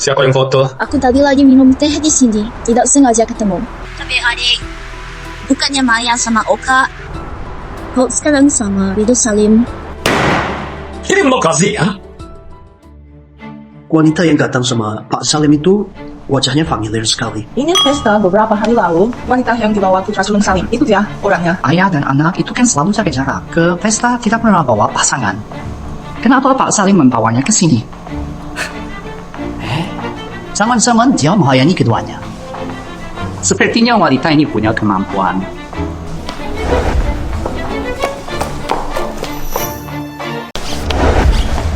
Siapa yang foto? Aku tadi lagi minum teh di sini, tidak sengaja ketemu. Tapi adik, bukannya Maya sama Oka, kok sekarang sama Rido Salim? Terima kasih ya. Wanita yang datang sama Pak Salim itu wajahnya familiar sekali. Ini pesta beberapa hari lalu, wanita yang dibawa Putra Sulung Salim, itu dia orangnya. Ayah dan anak itu kan selalu jaga jarak. Ke pesta tidak pernah bawa pasangan. Kenapa Pak Salim membawanya ke sini? Jangan-jangan dia menghayani keduanya. Sepertinya wanita ini punya kemampuan.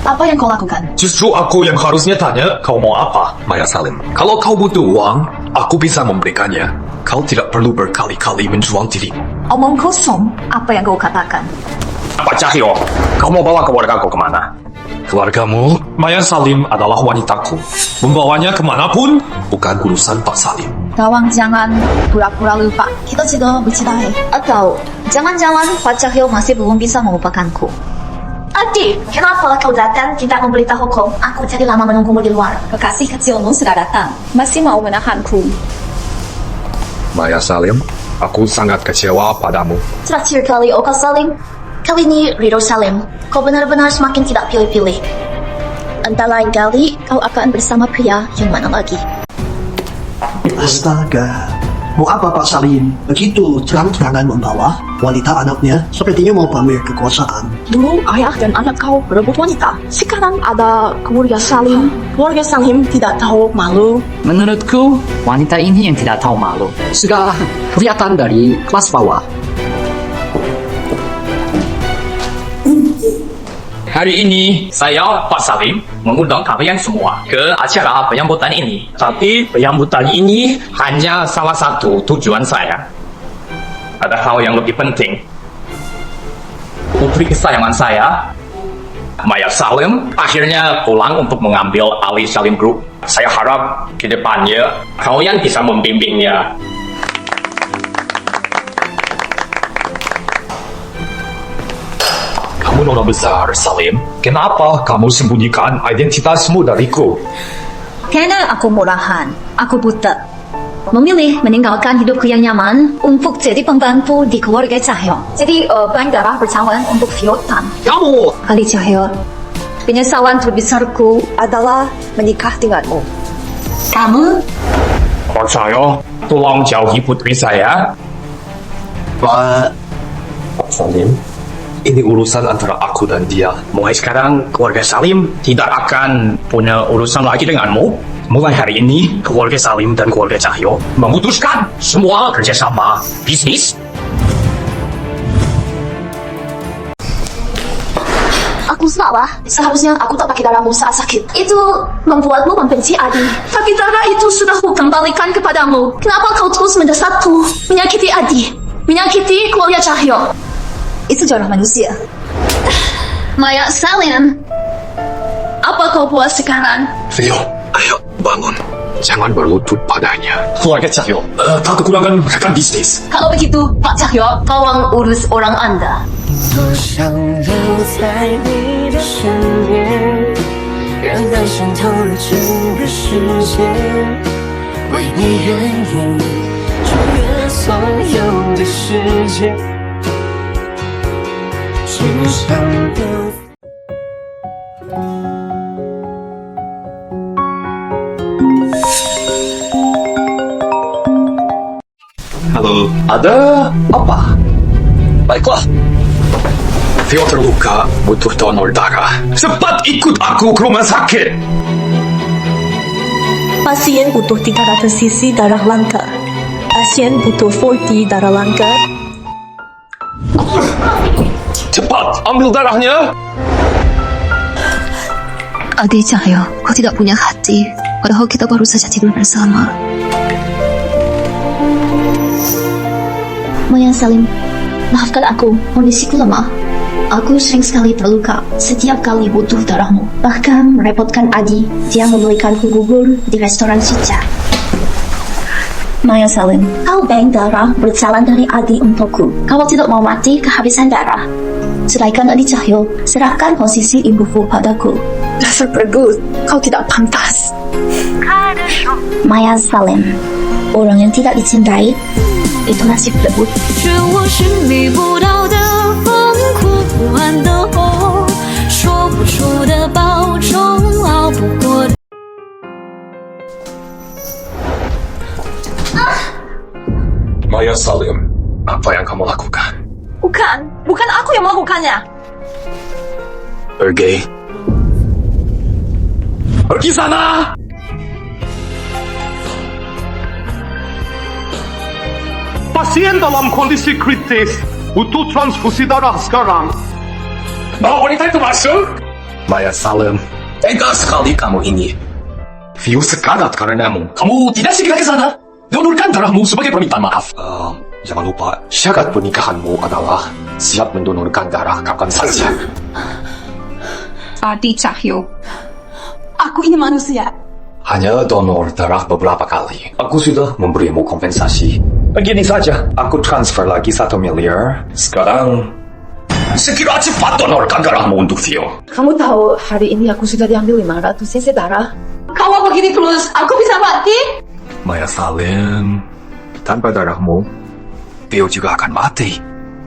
Apa yang kau lakukan? Justru aku yang harusnya tanya kau mau apa, Maya Salim. Kalau kau butuh uang, aku bisa memberikannya. Kau tidak perlu berkali-kali menjual diri. Omong kosong, apa yang kau katakan? Pak Cahyo, kau mau bawa keluargaku kemana? Keluargamu? Maya Salim adalah wanitaku. Membawanya kemanapun, bukan urusan Pak Salim. Tawang jangan pura-pura lupa, kita juga bercerai. Atau jangan-jangan Pak Cahyo masih belum bisa melupakanku. Adik, kenapa kau datang tidak memberitahuku? Aku jadi lama menunggumu di luar. Kekasih kecilmu sudah datang, masih mau menahanku. Maya Salim, aku sangat kecewa padamu. Terakhir kali Oka Salim, kali ini Rido Salim. Kau benar-benar semakin tidak pilih-pilih. Entah lain kali, kau akan bersama pria yang mana lagi. Astaga, mau apa Pak Salim? Begitu terang-terangan membawa wanita anaknya, sepertinya mau pamer kekuasaan. Dulu ayah dan anak kau berebut wanita. Sekarang ada keluarga Salim. Keluarga Salim tidak tahu malu. Menurutku, wanita ini yang tidak tahu malu. Sudah kelihatan dari kelas bawah. Hari ini, saya, Pak Salim, mengundang kalian semua ke acara penyambutan ini. Tapi, penyambutan ini hanya salah satu tujuan saya. Ada hal yang lebih penting. Putri kesayangan saya, Maya Salim, akhirnya pulang untuk mengambil alih Salim Group. Saya harap ke depannya, kalian bisa membimbingnya. Kamu nona besar, Salim. Kenapa kamu sembunyikan identitasmu dariku? Karena aku murahan, aku buta. Memilih meninggalkan hidupku yang nyaman untuk jadi pembantu di keluarga Cahyo. Jadi bank darah bercawan untuk Fiotan. Kamu! Kali Cahyo, penyesalan terbesarku adalah menikah denganmu. Kamu? Pak Cahyo, tolong jauhi putri saya. Pak Salim, ini urusan antara aku dan dia. Mulai sekarang, keluarga Salim tidak akan punya urusan lagi denganmu. Mulai hari ini, keluarga Salim dan keluarga Cahyo memutuskan semua kerjasama bisnis. Aku salah. Seharusnya aku tak pakai darahmu saat sakit. Itu membuatmu membenci Adi. Tapi darah itu sudah kukembalikan kepadamu. Kenapa kau terus mendesakku? Menyakiti Adi. Menyakiti keluarga Cahyo. Itu darah manusia. Maya Salim, apa kau buat sekarang? Theo, ayo bangun. Jangan berlutut padanya. Keluarga Cahyo, tak kekurangan rekan bisnis. Kalau begitu, Pak Cahyo, tolong urus orang Anda. 多想留在你的身边，让爱渗透了整个世界，为你愿意超越所有的世界，只想留。Halo, ada apa? Baiklah. Theo terluka, butuh donor darah. Cepat ikut aku ke rumah sakit. Pasien butuh 300 cc darah langka. Pasien butuh 40 darah langka. Cepat, ambil darahnya. Adik Cahyo, kau tidak punya hati, padahal kita baru saja tidur bersama. Maya Salim, maafkan aku, kondisiku lemah. Aku sering sekali terluka setiap kali butuh darahmu. Bahkan merepotkan Adi, dia membelikanku bubur di restoran Cica. Maya Salim, kau bank darah berjalan dari Adi untukku. Kalau tidak mau mati kehabisan darah, ceraikan Adi Cahyo, serahkan posisi ibuku padaku. Dasar pergut, kau tidak pantas. Maya Salim, orang yang tidak dicintai, itu nasib berebut. 是我寻觅不到的风，哭不完的红，说不出的保重，熬不过的。 Maya Salim, apa yang kamu lakukan? Bukan aku yang melakukannya. Pergi. Pergi sana! Pasien dalam kondisi kritis, butuh transfusi darah sekarang. Bawa wanita itu masuk! Maya Salim, tega sekali kamu ini. View sekarat karenamu. Kamu tidak segera ke sana. Donurkan darahmu sebagai permintaan maaf. Jangan lupa, syarat pernikahanmu adalah siap mendonorkan darah kapan saja. Adi Cahyo, aku ini manusia. Hanya donor darah beberapa kali. Aku sudah memberimu kompensasi. Begini saja, aku transfer lagi 1 miliar. Sekarang, segera cepat donorkan darahmu untuk Theo. Kamu tahu hari ini aku sudah diambil 500 cc darah. Kalau begini terus, aku bisa mati. Maya Salim, tanpa darahmu, Theo juga akan mati.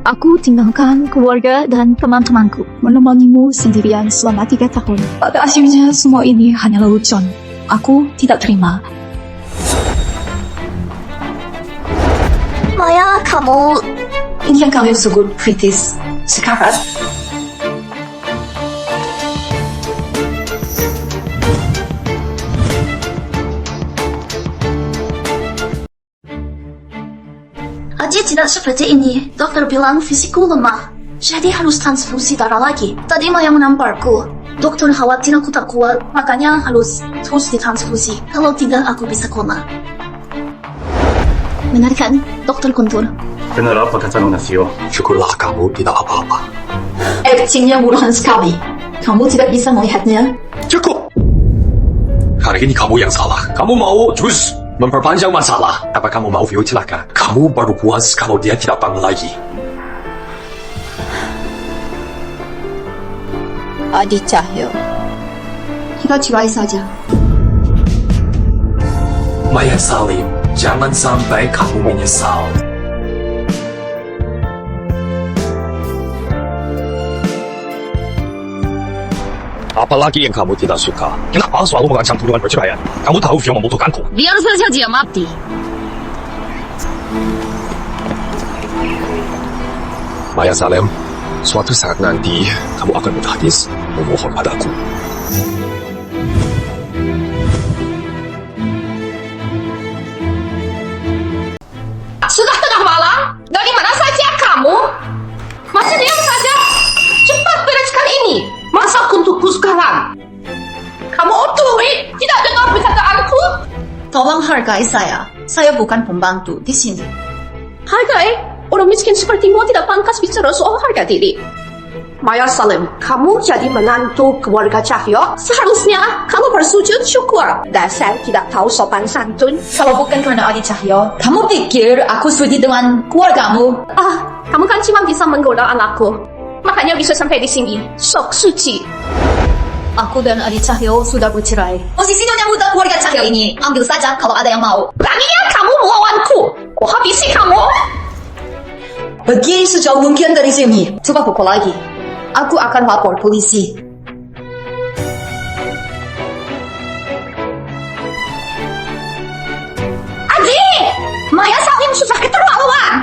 Aku tinggalkan keluarga dan teman-temanku, menemanimu sendirian selama 3 tahun. Pada akhirnya semua ini hanyalah lelucon. Aku tidak terima. Maya, kamu... Ini yang kalian sebut kritis. Sekarat. Adi tidak seperti ini. Dokter bilang fisikku lemah. Jadi harus transfusi darah lagi. Tadi Maya menamparku. Dokter khawatir aku tak kuat, makanya harus terus ditransfusi. Kalau tidak, aku bisa koma. Benar kan, Dokter Guntur? Benar apa kata Nona Theo? Syukurlah kamu tidak apa-apa. Aktingnya murahan sekali. Kamu tidak bisa melihatnya. Cukup! Hari ini kamu yang salah. Kamu mau terus memperpanjang masalah. Apa kamu mau Theo celaka? Kamu baru puas kalau dia tidak bangun lagi. Adi Cahyo, kita cerai saja. Maya Salim, jangan sampai kamu menyesal. Apalagi yang kamu tidak suka? Kenapa selalu mengancam tuduhan perceraian? Kamu tahu Theo membutuhkanku. Biar saja dia mati. Maya Salim, suatu saat nanti kamu akan berhadis memohon padaku. Sudah tengah malam? Dari mana saja kamu? Masih diam saja? Cepat bereskan ini. Masak untukku sekarang. Kamu otoi, tidak dengar perkataanku? Tolong hargai saya. Saya bukan pembantu di sini. Hargai? Orang miskin sepertimu tidak pantas bicara soal harga diri. Maya Salim, kamu jadi menantu keluarga Cahyo. Seharusnya kamu bersujud syukur. Dasar tidak tahu sopan santun. Kalau bukan karena Adi Cahyo, kamu pikir aku sudi dengan keluargamu? Kamu kan cuma bisa menggoda anakku. Makanya bisa sampai di sini. Sok suci. Aku dan Adi Cahyo sudah bercerai. Posisi Nyonya Muda keluarga Cahyo ini, ambil saja kalau ada yang mau. Beraninya kamu melawanku. Ku habisi kamu. Pergi sejauh mungkin dari sini. Coba pukul lagi. Aku akan lapor polisi. Adi! Maya Salim sudah keterlaluan.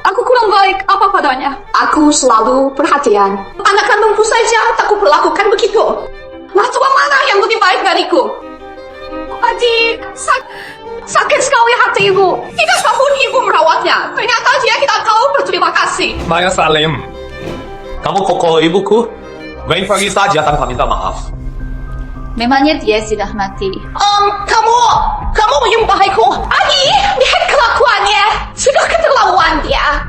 Aku kurang baik apa padanya. Aku selalu perhatian. Anak kandungku saja tak kuperlakukan begitu. Lah tua mana yang lebih baik dariku? Adi, sakit sekali hati ibu. Tidak tahun ibu merawatnya. Ternyata dia tidak tahu berterima kasih. Maya Salim, kamu pukul ibuku? Main pergi saja tanpa minta maaf. Memangnya dia sudah mati. Kamu menyumpahiku. Adi, lihat kelakuannya. Sudah keterlaluan dia.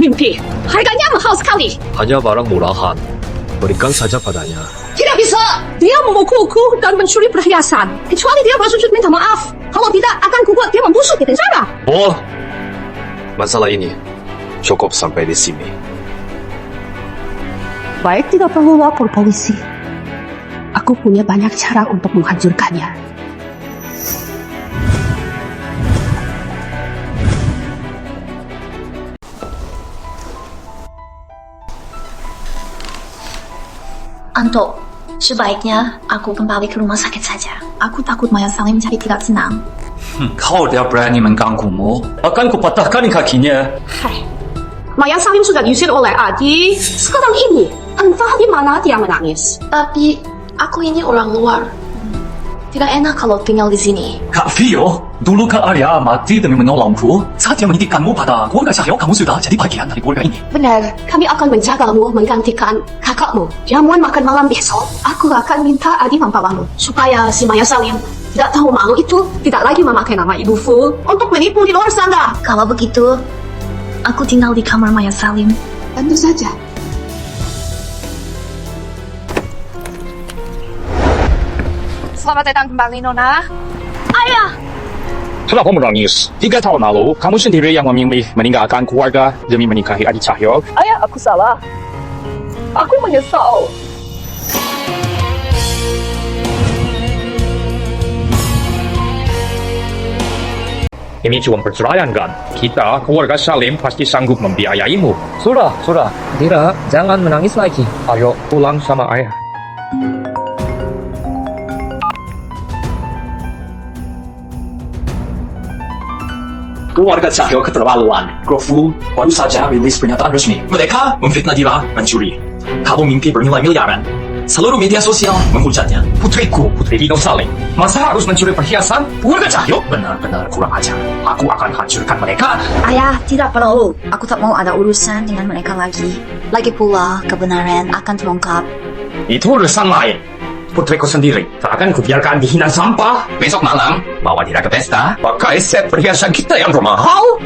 mimpi. Harganya mahal sekali. Hanya barang murahan. Berikan saja padanya. Tidak bisa. Dia memukulku dan mencuri perhiasan. Kecuali dia bersujud minta maaf. Kalau tidak, akan kubuat dia membusuk di penjara. Oh, masalah ini cukup sampai di sini. Baik, tidak perlu lapor polisi. Aku punya banyak cara untuk menghancurkannya. Anto, sebaiknya aku kembali ke rumah sakit saja. Aku takut Maya Salim jadi tidak senang. Kalau dia berani mengganggumu, akan kupatahkan kakinya. Hai, Maya Salim sudah diusir oleh Adi. Sekarang ini, entah di mana dia menangis. Tapi aku ini orang luar. Tidak enak kalau tinggal di sini. Kak Vio, dulu Kak Arya mati demi menolongku. Saat dia menitipkanmu pada keluarga Cahyo, kamu sudah jadi bagian dari keluarga ini. Benar, kami akan menjagamu menggantikan kakakmu. Jamuan makan malam besok, aku akan minta Adi membawamu. Supaya si Maya Salim tidak tahu malu itu tidak lagi memakai nama Ibu Fu untuk menipu di luar sana. Kalau begitu, aku tinggal di kamar Maya Salim. Tentu saja. Selamat datang kembali, Nona. Ayah! Kenapa menangis? 3 tahun lalu, kamu sendiri yang memilih meninggalkan keluarga demi menikahi Adi Cahyo. Ayah, aku salah. Aku menyesal. Ini cuma perceraian kan? Kita, keluarga Salim, pasti sanggup membiayaimu. Sudah. Dira, jangan menangis lagi. Ayo, pulang sama ayah. Keluarga Cahyo keterlaluan. Grofu baru saja rilis pernyataan resmi. Mereka memfitnah Dira, mencuri. Kalau mimpi bernilai miliaran, seluruh media sosial menghujatnya. Putriku, Putri Dino Salim, masa harus mencuri perhiasan? Keluarga Cahyo benar-benar kurang ajar. Aku akan hancurkan mereka. Ayah, tidak perlu. Aku tak mau ada urusan dengan mereka lagi. Lagi pula, kebenaran akan terungkap. Itu urusan lain. Putriku sendiri tak akan kubiarkan dihina sampah. Besok malam, bawa Dira ke pesta, pakai set perhiasan kita yang bermahal.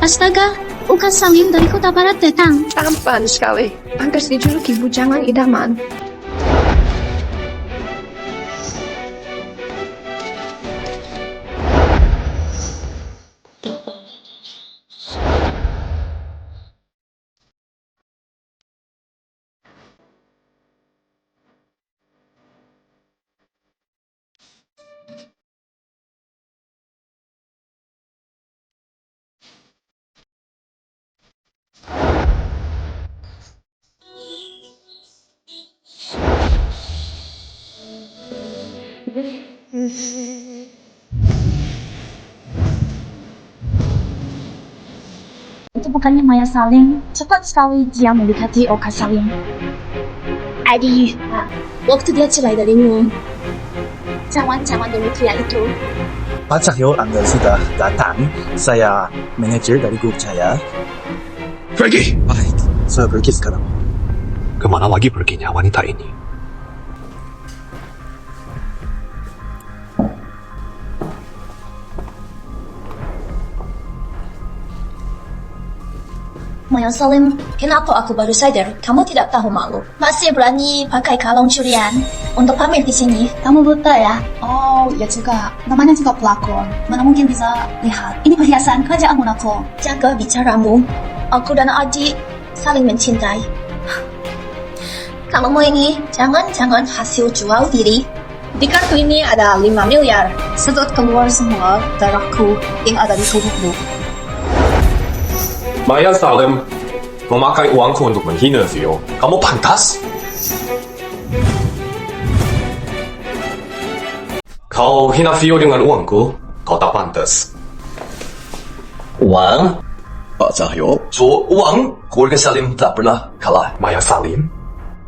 Astaga, bukan Salim dari kota barat datang. Tampan sekali. Pantas dijuluki bujangan idaman. Itu bukannya Maya Salim. Cepat sekali dia mendekati Oka Salim. Adi, waktu dia cerai darimu, jangan dulu pria itu. Pak Cahyo, Anda sudah datang. Saya manajer dari grup saya. Pergi! Baik, saya pergi sekarang. Kemana lagi perginya wanita ini? Maya Salim, kenapa aku baru sadar kamu tidak tahu malu? Masih berani pakai kalung curian untuk pamer di sini. Kamu buta ya? Oh, ya juga. Namanya juga pelakon. Mana mungkin bisa lihat. Ini perhiasan kerajaanmu aku. Jaga bicaramu. Aku dan Adi saling mencintai. Kalau mau ini, jangan hasil jual diri. Di kartu ini ada 5 miliar. Sedot keluar semua darahku yang ada di tubuhmu. Maya Salim memakai uangku untuk menghina Vio. Kamu pantas? Kau hina Vio dengan uangku, kau tak pantas. Uang? Pak Cahyo, soal uang, keluarga Salim tak pernah kalah. Maya Salim,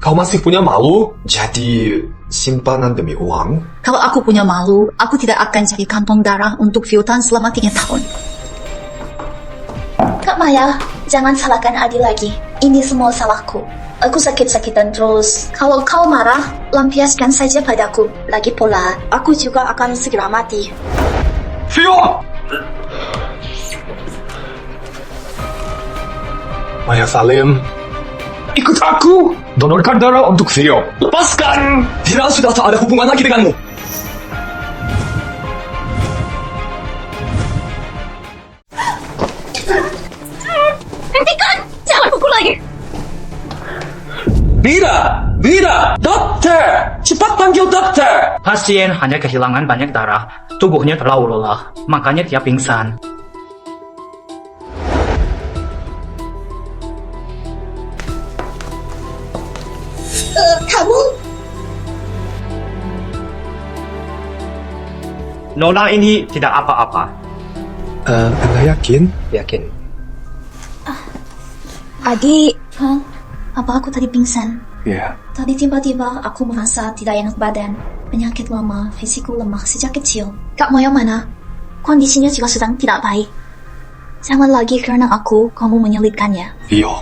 kau masih punya malu jadi simpanan demi uang? Kalau aku punya malu, aku tidak akan cari kantong darah untuk Vio Tan selama 3 tahun. Kak Maya, Jangan salahkan Adi lagi. Ini semua salahku. Aku sakit-sakitan terus. Kalau kau marah, lampiaskan saja padaku. Lagi pula, aku juga akan segera mati. Vio! Maya Salim, ikut aku. Donorkan darah untuk Vio. Lepaskan! Tidak, sudah tak ada hubungan lagi denganmu. Hentikan! Jangan pukul lagi! Mira! Dokter! Cepat panggil dokter! Pasien hanya kehilangan banyak darah, tubuhnya terlalu lelah, makanya dia pingsan. Kamu? Nona ini tidak apa-apa. Anda yakin? Yakin. Adi, apa aku tadi pingsan? Ya. Tadi tiba-tiba aku merasa tidak enak badan. Penyakit lama, fisikku lemah sejak kecil. Kak mau yang mana? Kondisinya juga sedang tidak baik. Jangan lagi karena aku, kamu menyulitkannya. Vio,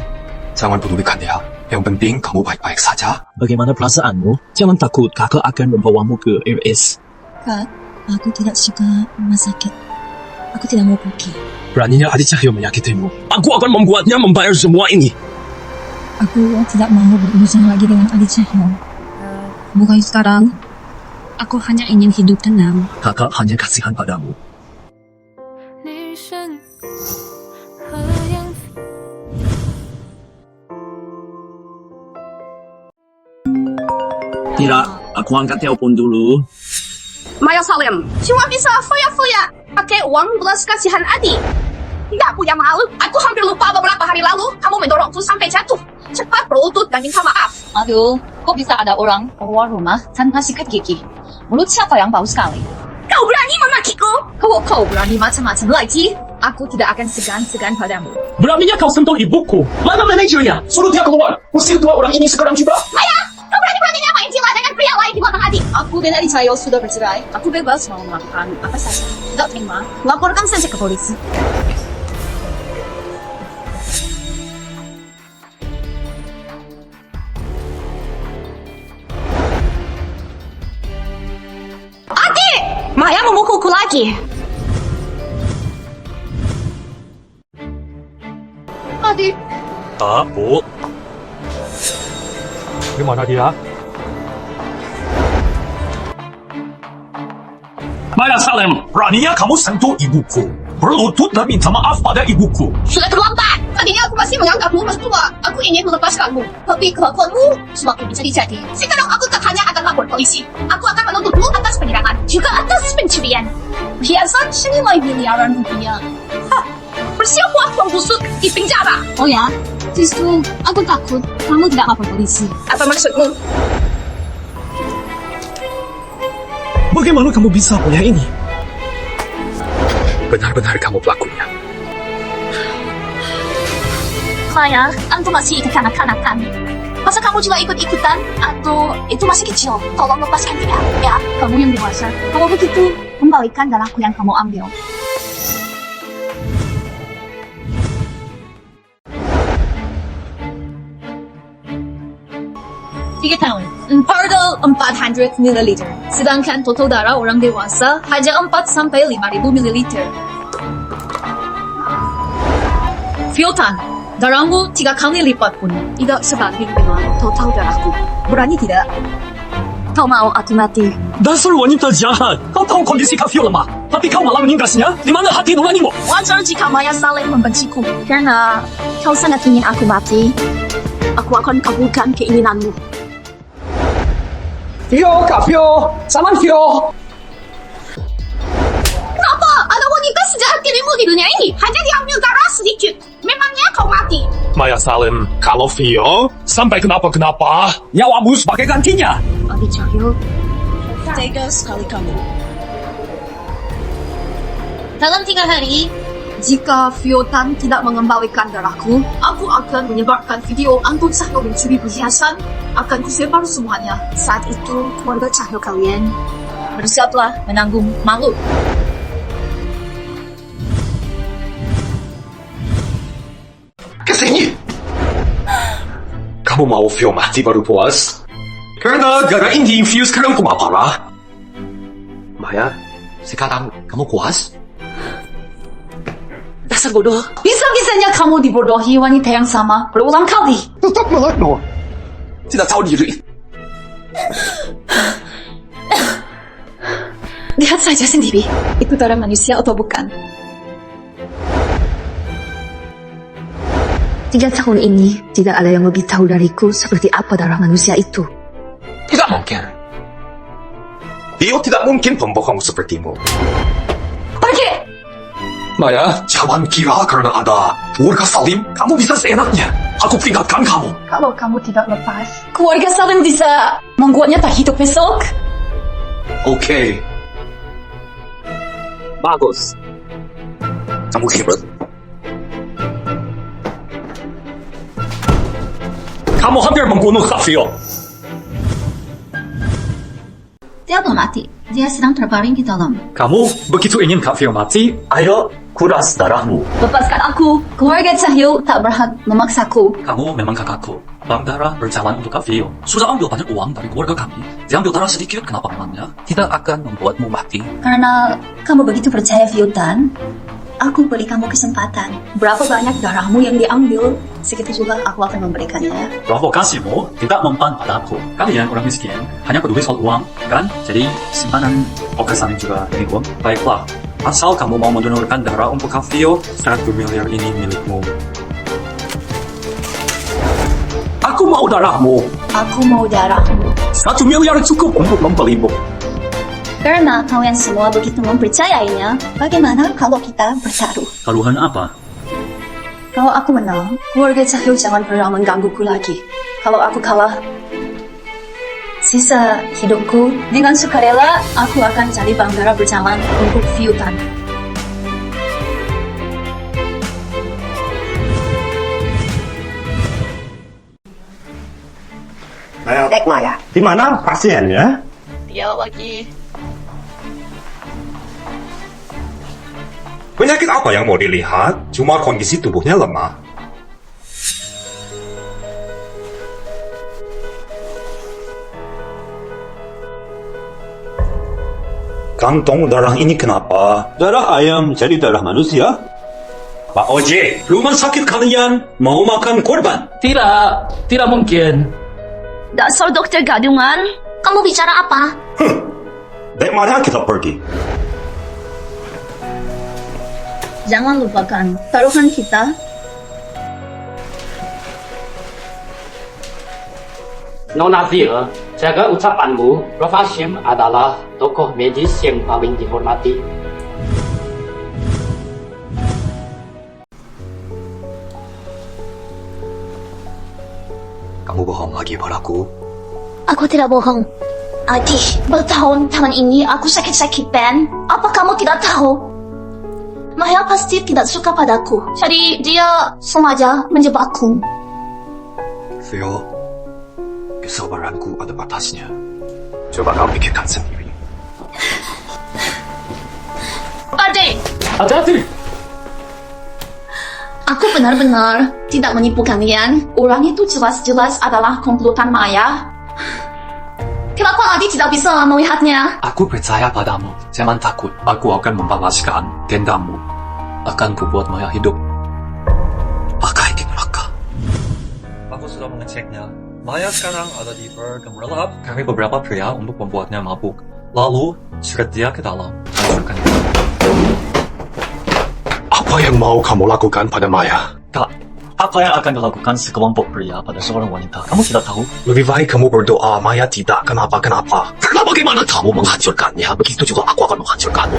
jangan pedulikan dia. Yang penting kamu baik-baik saja. Bagaimana perasaanmu? Jangan takut, kakak akan membawamu ke RS. Kak, aku tidak suka rumah sakit. Aku tidak mau pergi. Beraninya Adi Cahyo menyakitimu. Aku akan membuatnya membayar semua ini. Aku tidak mau berurusan lagi dengan Adi Cahyo. Mulai sekarang, aku hanya ingin hidup tenang. Kakak hanya kasihan padamu. Tidak, aku angkat telepon dulu. Maya Salim, cuma bisa foya-foya pakai uang belas kasihan Adi. Tidak punya malu. Aku hampir lupa beberapa hari lalu kamu mendorongku sampai jatuh. Cepat berlutut dan minta maaf. Aduh, kok bisa ada orang keluar rumah tanpa sikat gigi? Mulut siapa yang bau sekali? Kau berani memakiku? Kalau kau berani macam-macam lagi, aku tidak akan segan-segan padamu. Beraninya kau sentuh ibuku. Mana manajernya? Suruh dia keluar. Usir dua orang ini sekarang juga. Maya, kau berani-beraninya main jiwa dengan pria lain di belakang Adi. Aku dan Adi Cahyo sudah bercerai. Aku bebas mau melakukan apa saja. Tidak terima, laporkan saja ke polisi. Adi! Maya memukulku lagi. Adi. Bu. Gimana dia? Maya Salim, beraninya kamu sentuh ibuku. Berlutut dan minta maaf pada ibuku. Sudah terlambat. Tadinya aku masih menganggapmu mertua. Aku ingin melepaskanmu. Tapi kelakuanmu semakin menjadi-jadi. Sekarang aku tak hanya akan lapor polisi. Aku akan menuntutmu atas penyerangan. Juga atas pencurian. Hiasan senilai miliaran rupiah. Hah, bersiap-siap membusuk di penjara. Oh ya, justru aku takut kamu tidak lapor polisi. Apa maksudmu? Bagaimana kamu bisa punya ini? Benar-benar kamu pelakunya. Maya, antum masih kekanak-kanakan. Masa kamu juga ikut-ikutan? Atau itu masih kecil? Tolong lepaskan dia, ya. Kamu yang dewasa. Kalau begitu, kembalikan darahku yang kamu ambil. Tiga tahun. Pardo 400 ml. Sedangkan total darah orang dewasa hanya 4-5.000 ml. Fiotan, darahmu 3 kali lipat pun tidak sebanding dengan total darahku. Berani tidak? Kau mau aku mati? Dasar wanita jahat. Kau tahu kondisi Kak Vio lemah, tapi kau malah meninggasnya. Di mana hati nuranimu? Wajar jika Maya saling membenciku. Karena kau sangat ingin aku mati. Aku akan kabulkan keinginanmu. Vio, Kak Vio, salam Vio. Kenapa ada wanita sejahat dirimu di dunia ini? Hanya diambil darah sedikit. Memangnya kau mati? Maya Salim, kalau Vio sampai kenapa-kenapa, nyawamu sebagai gantinya. Adi Cahyo, tega sekali kamu. Dalam 3 hari, jika Fiotan tidak mengembalikan darahku, aku akan menyebarkan video Anton Cahyo mencuri perhiasan. Akan kusebar semuanya. Saat itu, keluarga Cahyo kalian bersiaplah menanggung malu. Kamu mau Vio mati baru puas? Karena gara ini Vio sekarang cuma parah. Maya, sekarang kamu puas? Dasar bodoh. Bisa-bisanya kamu dibodohi wanita yang sama berulang kali. Tetap melakno. Tidak tahu diri. Lihat saja sendiri, itu darah manusia atau bukan. 3 tahun ini, tidak ada yang lebih tahu dariku seperti apa darah manusia itu. Tidak mungkin. Vio tidak mungkin pembohong sepertimu. Pergi! Maya, jangan kira karena ada keluarga Salim, kamu bisa seenaknya. Aku peringatkan kamu. Kalau kamu tidak lepas, keluarga Salim bisa membuatnya tak hidup besok. Oke. Bagus. Kamu hebat. Kamu hampir membunuh Vio. Dia belum mati. Dia sedang terbaring di dalam. Kamu begitu ingin Kak Vio mati? Ayo, kuras darahmu. Lepaskan aku. Keluarga Cahyo tak berhak memaksaku. Kamu memang kakakku. Bank darah berjalan untuk Kak Vio. Sudah ambil banyak uang dari keluarga kami. Diambil darah sedikit, kenapa memangnya? Tidak akan membuatmu mati. Karena kamu begitu percaya Viotan, aku beri kamu kesempatan. Berapa banyak darahmu yang diambil, segitu juga aku akan memberikannya. Provokasimu tidak mempan padaku. Kalian orang miskin, hanya peduli soal uang, kan? Jadi simpanan Okasan juga ini uang. Baiklah, asal kamu mau mendonorkan darah untuk Kak Vio, 1 miliar ini milikmu. Aku mau darahmu. Aku mau darahmu. 1 miliar cukup untuk membelimu. Karena kalian semua begitu mempercayainya, bagaimana kalau kita bertaruh? Taruhan apa? Kalau aku menang, keluarga Cahyo jangan pernah menggangguku lagi. Kalau aku kalah, sisa hidupku dengan sukarela, aku akan cari bank darah berjalan untuk Viotan. Maya, di mana pasiennya? Dia lagi. Penyakit apa yang mau dilihat? Cuma kondisi tubuhnya lemah. Kantong darah ini kenapa? Darah ayam jadi darah manusia? Pak Oje, rumah sakit kalian mau makan korban? Tidak mungkin. Dasar dokter gadungan, kamu bicara apa? Dari mana kita pergi? Jangan lupakan taruhan kita. Nona Vio, jaga ucapanmu. Prof. Hashim adalah tokoh medis yang paling dihormati. Kamu bohong lagi padaku. Aku tidak bohong. Adi, bertahun-tahun ini aku sakit-sakitan. Apa kamu tidak tahu? Maya pasti tidak suka padaku. Jadi dia sengaja menjebakku. Vio, kesabaranku ada batasnya. Coba kau pikirkan sendiri. Adi! Hati-hati! Aku benar-benar tidak menipu kalian. Orang itu jelas-jelas adalah komplotan Maya. Kenapa Adi tidak bisa melihatnya? Aku percaya padamu. Jangan takut. Aku akan membalaskan dendammu. Akan kubuat Maya hidup. Pakai di neraka. Aku sudah mengeceknya. Maya sekarang ada di bergemerlap kami beberapa pria untuk membuatnya mabuk. Lalu, seret dia ke dalam. Hancurkannya. Apa yang mau kamu lakukan pada Maya? Kak, apa yang akan dilakukan sekelompok pria pada seorang wanita? Kamu tidak tahu? Lebih baik kamu berdoa Maya tidak kenapa-kenapa. Karena bagaimana kamu menghancurkannya, begitu juga aku akan menghancurkanmu.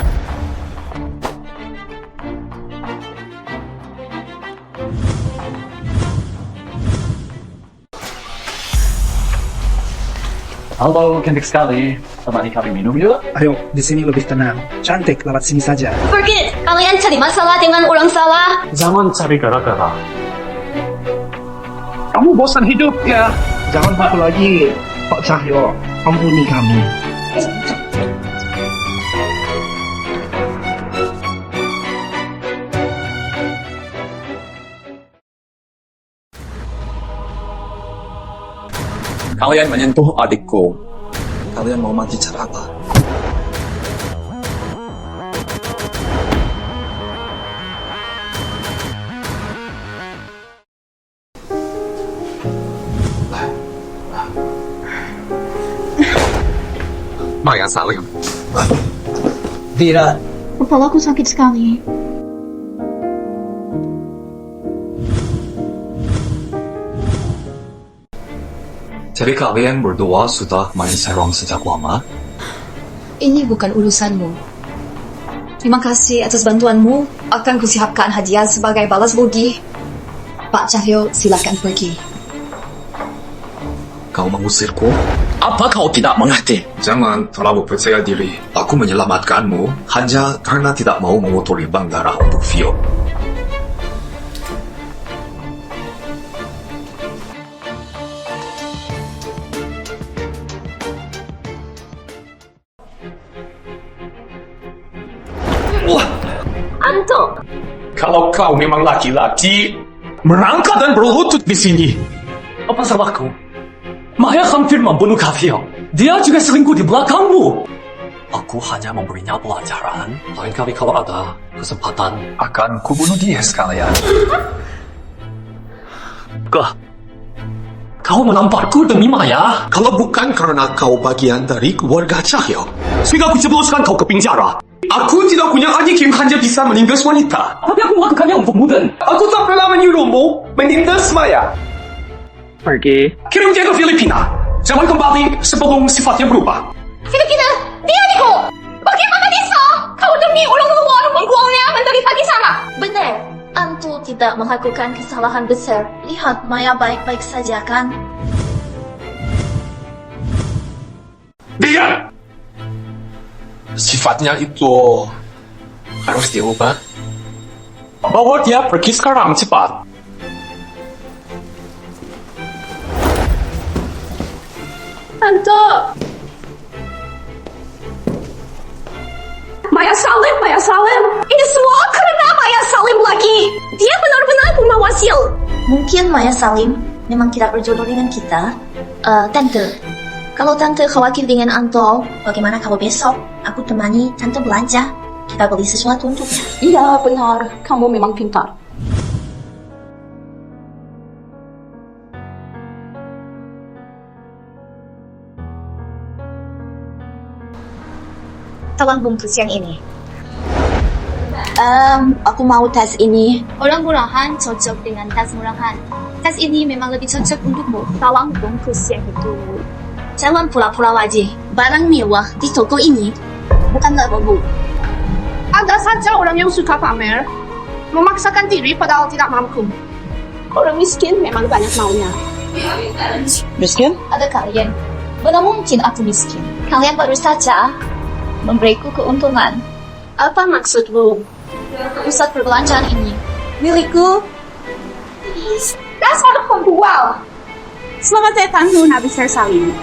Halo, cantik sekali. Temani kami minum yuk. Ayo, di sini lebih tenang. Cantik, lewat sini saja. Pergi! Kalian cari masalah dengan orang salah. Jangan cari gara-gara. Kamu bosan hidup ya? Jangan baku lagi, Pak Cahyo. Ampuni kami. Kalian menyentuh adikku. Kalian mau mati cara apa? Maya Salim. Tidak. Kepalaku sakit sekali. Jadi kalian berdua sudah main serong sejak lama? Ini bukan urusanmu. Terima kasih atas bantuanmu. Akan kusiapkan hadiah sebagai balas budi. Pak Cahyo, silakan pergi. Kau mengusirku? Apa kau tidak mengerti? Jangan terlalu percaya diri. Aku menyelamatkanmu hanya karena tidak mau mengotori bank darah untuk Vio. Anto, Kalau kau memang laki-laki, merangkak dan berlutut di sini. Apa salahku? Maya hampir membunuh Kavio. Dia juga selingkuh di belakangmu. Aku hanya memberinya pelajaran. Lain kali kalau ada kesempatan, akan kubunuh dia sekalian. Kau menamparku demi Maya. Kalau bukan karena kau bagian dari keluarga Cahyo, sehingga aku jebloskan kau ke penjara. Aku tidak punya adik yang hanya bisa menindas wanita. Tapi aku melakukannya untukmu dan aku tak pernah menyuruhmu menindas Maya. Pergi. Kirim dia ke Filipina. Jangan kembali sebelum sifatnya berubah. Filipina, dia adikku. Bagaimana bisa? Kau demi ulang luar membuangnya menderita di sana. Benar. Antu tidak melakukan kesalahan besar. Lihat, Maya baik-baik saja kan? Dia! Sifatnya itu harus diubah. Bawa dia pergi sekarang, cepat. Anto. Maya Salim. Ini semua karena Maya Salim lagi. Dia benar-benar pembawa sial. Mungkin Maya Salim memang tidak berjodoh dengan kita. Tante, kalau Tante khawatir dengan Anto, bagaimana kalau besok aku temani Tante belanja? Kita beli sesuatu untuknya. Iya, benar. Kamu memang pintar. Tolong bungkus yang ini. Aku mau tas ini. Orang murahan cocok dengan tas murahan. Tas ini memang lebih cocok untukmu. Tolong bungkus yang itu. Jangan pura-pura wajib. Barang mewah di toko ini bukanlah bobo. Ada saja orang yang suka pamer, memaksakan diri padahal tidak mampu. Orang miskin memang banyak maunya. Miskin? Ada kalian. Mana mungkin aku miskin? Kalian baru saja memberiku keuntungan. Apa maksudmu? Pusat perbelanjaan ini milikku. Dasar pembual. Selamat datang Nona Besar Salim.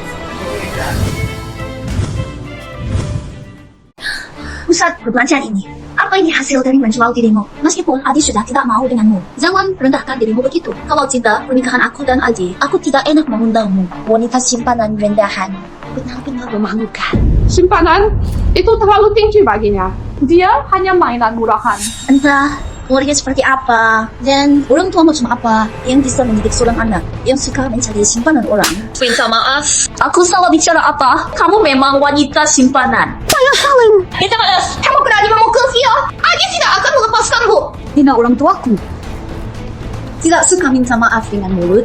Pusat perbelanjaan ini. Apa ini hasil dari menjual dirimu? Meskipun Adi sudah tidak mau denganmu, jangan rendahkan dirimu begitu. Kalau tidak, pernikahan aku dan Adi, aku tidak enak mengundangmu. Wanita simpanan rendahan, benar-benar memalukan. Simpanan itu terlalu tinggi baginya. Dia hanya mainan murahan. Entah keluarga seperti apa dan orang tua macam apa yang bisa mendidik seorang anak yang suka mencari simpanan orang. Minta maaf, aku salah bicara apa? Kamu memang wanita simpanan. Maya Salim, minta maaf. Kamu berani memukul Vio. Adi tidak akan melepaskanmu. Ini orang tuaku. Tidak suka minta maaf dengan mulut.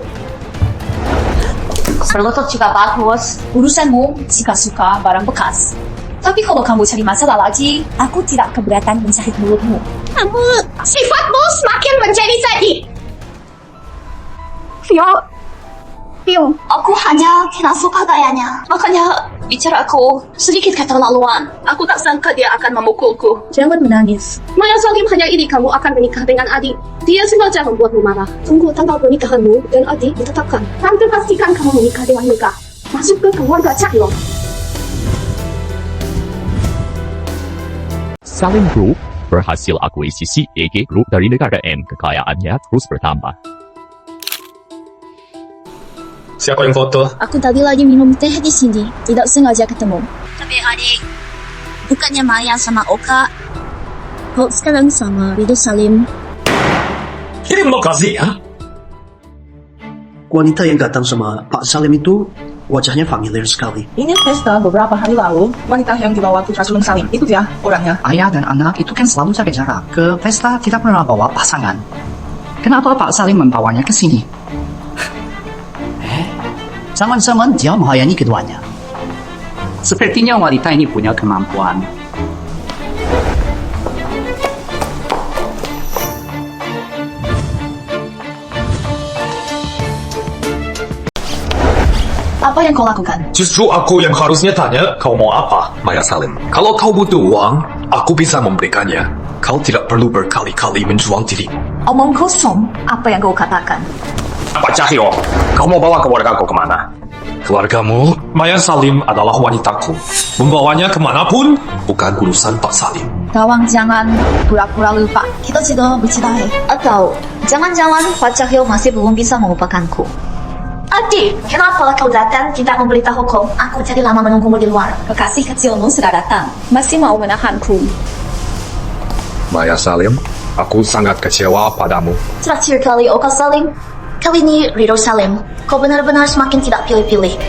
Berlutut juga bagus. Urusanmu jika suka barang bekas. Tapi kalau kamu cari masalah lagi, aku tidak keberatan menjahit mulutmu. Kamu, sifatmu semakin menjadi-jadi. Vio, aku hanya tidak suka gayanya. Makanya bicara aku sedikit keterlaluan. aku tak sangka dia akan memukulku. Jangan menangis. Maya Salim hanya iri kamu akan menikah dengan adik. Dia sengaja membuatmu marah. Tunggu tanggal pernikahanmu dan adik ditetapkan. Tante pastikan kamu menikah dengan megah. Masuk ke keluarga Cahyo. Salim Group berhasil akuisisi EG Group dari negara M. Kekayaannya terus bertambah. Siapa yang foto? Aku tadi lagi minum teh di sini. Tidak sengaja ketemu. Tapi adik, bukannya Maya sama Oka, kok sekarang sama Ridho Salim? Terima kasih ya. Wanita yang datang sama Pak Salim itu wajahnya familiar sekali. Ini pesta beberapa hari lalu, wanita yang dibawa Putra Sulung Salim, itu dia orangnya. Ayah dan anak itu kan selalu jaga jarak. Ke pesta tidak pernah bawa pasangan. Kenapa Pak Salim membawanya ke sini? Jangan-jangan dia menghayani keduanya. Sepertinya wanita ini punya kemampuan. Apa yang kau lakukan? Justru aku yang harusnya tanya kau mau apa, Maya Salim. Kalau kau butuh uang, aku bisa memberikannya. Kau tidak perlu berkali-kali menjual diri. Omong kosong, apa yang kau katakan? Pak Cahyo, kau mau bawa keluargaku kemana? Keluargamu? Maya Salim adalah wanitaku. Membawanya kemanapun, bukan urusan Pak Salim. Tawang jangan pura-pura lupa. Kita juga bercerai. Atau jangan-jangan Pak Cahyo masih belum bisa melupakanku. Adik, kenapa kau datang tidak memberitahuku? Aku jadi lama menunggumu di luar. Kekasih kecilmu sudah datang. Masih mau menahanku. Maya Salim, aku sangat kecewa padamu. Terakhir kali Oka Salim, kali ini Ridho Salim. Kau benar-benar semakin tidak pilih-pilih.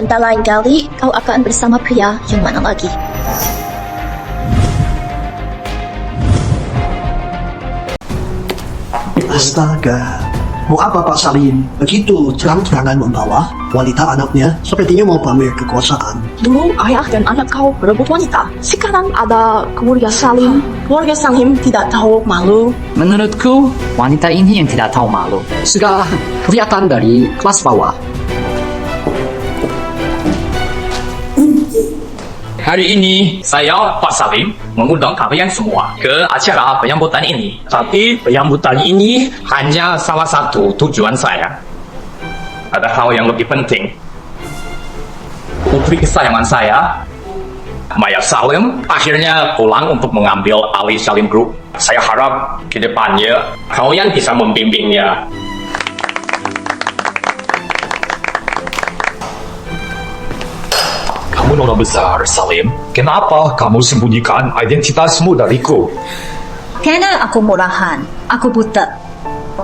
Entah lain kali, kau akan bersama pria yang mana lagi. Astaga. Mau apa Pak Salim? Begitu terang-terangan membawa wanita anaknya sepertinya mau pamer kekuasaan. Dulu ayah dan anak kau berebut wanita. Sekarang ada keluarga Salim. Keluarga Salim tidak tahu malu. Menurutku, wanita ini yang tidak tahu malu. Sudah kelihatan dari kelas bawah. Hari ini, saya Pak Salim mengundang kalian semua ke acara penyambutan ini. Tapi penyambutan ini hanya salah satu tujuan saya. Ada hal yang lebih penting. Putri kesayangan saya, Maya Salim, akhirnya pulang untuk mengambil alih Salim Group. Saya harap ke depannya kalian bisa membimbingnya. Kamu nona besar, Salim. Kenapa kamu sembunyikan identitasmu dariku? Karena aku murahan, aku buta.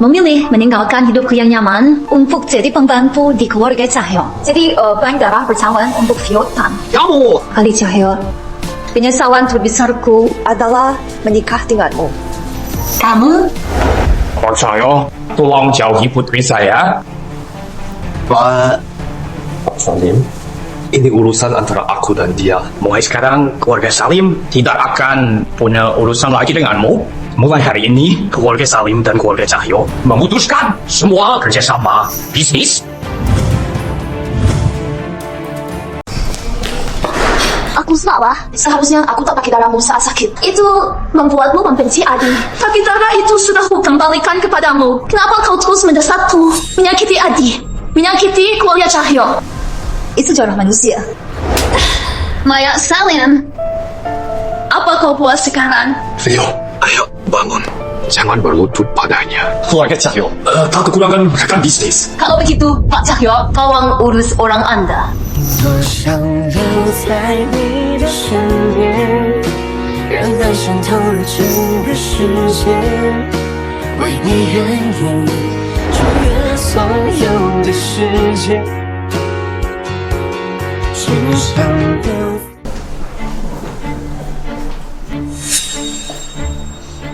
Memilih meninggalkan hidupku yang nyaman untuk jadi pembantu di keluarga Cahyo. Jadi bank darah bercawan untuk Fiotan. Kamu! Kali Cahyo, penyesalan terbesarku adalah menikah denganmu. Kamu? Pak Cahyo, tolong jauhi putri saya. Pak Salim, ini urusan antara aku dan dia. Mulai sekarang, keluarga Salim tidak akan punya urusan lagi denganmu. Mulai hari ini, keluarga Salim dan keluarga Cahyo memutuskan semua kerjasama bisnis. Aku salah. Seharusnya aku tak pakai darahmu saat sakit. Itu membuatmu membenci Adi. Tapi darah itu sudah kukembalikan kepadamu. Kenapa kau terus mendesakku? Menyakiti Adi. Menyakiti keluarga Cahyo. Itu darah manusia. Maya Salim, apa kau buat sekarang? Theo, ayo bangun. Jangan berlutut padanya. Keluarga Cahyo, tak kekurangan rekan bisnis. Kalau begitu, Pak Cahyo, tolong urus orang Anda. 多想留在你的身边，让爱渗透了整个世界，为你愿意超越所有的世界。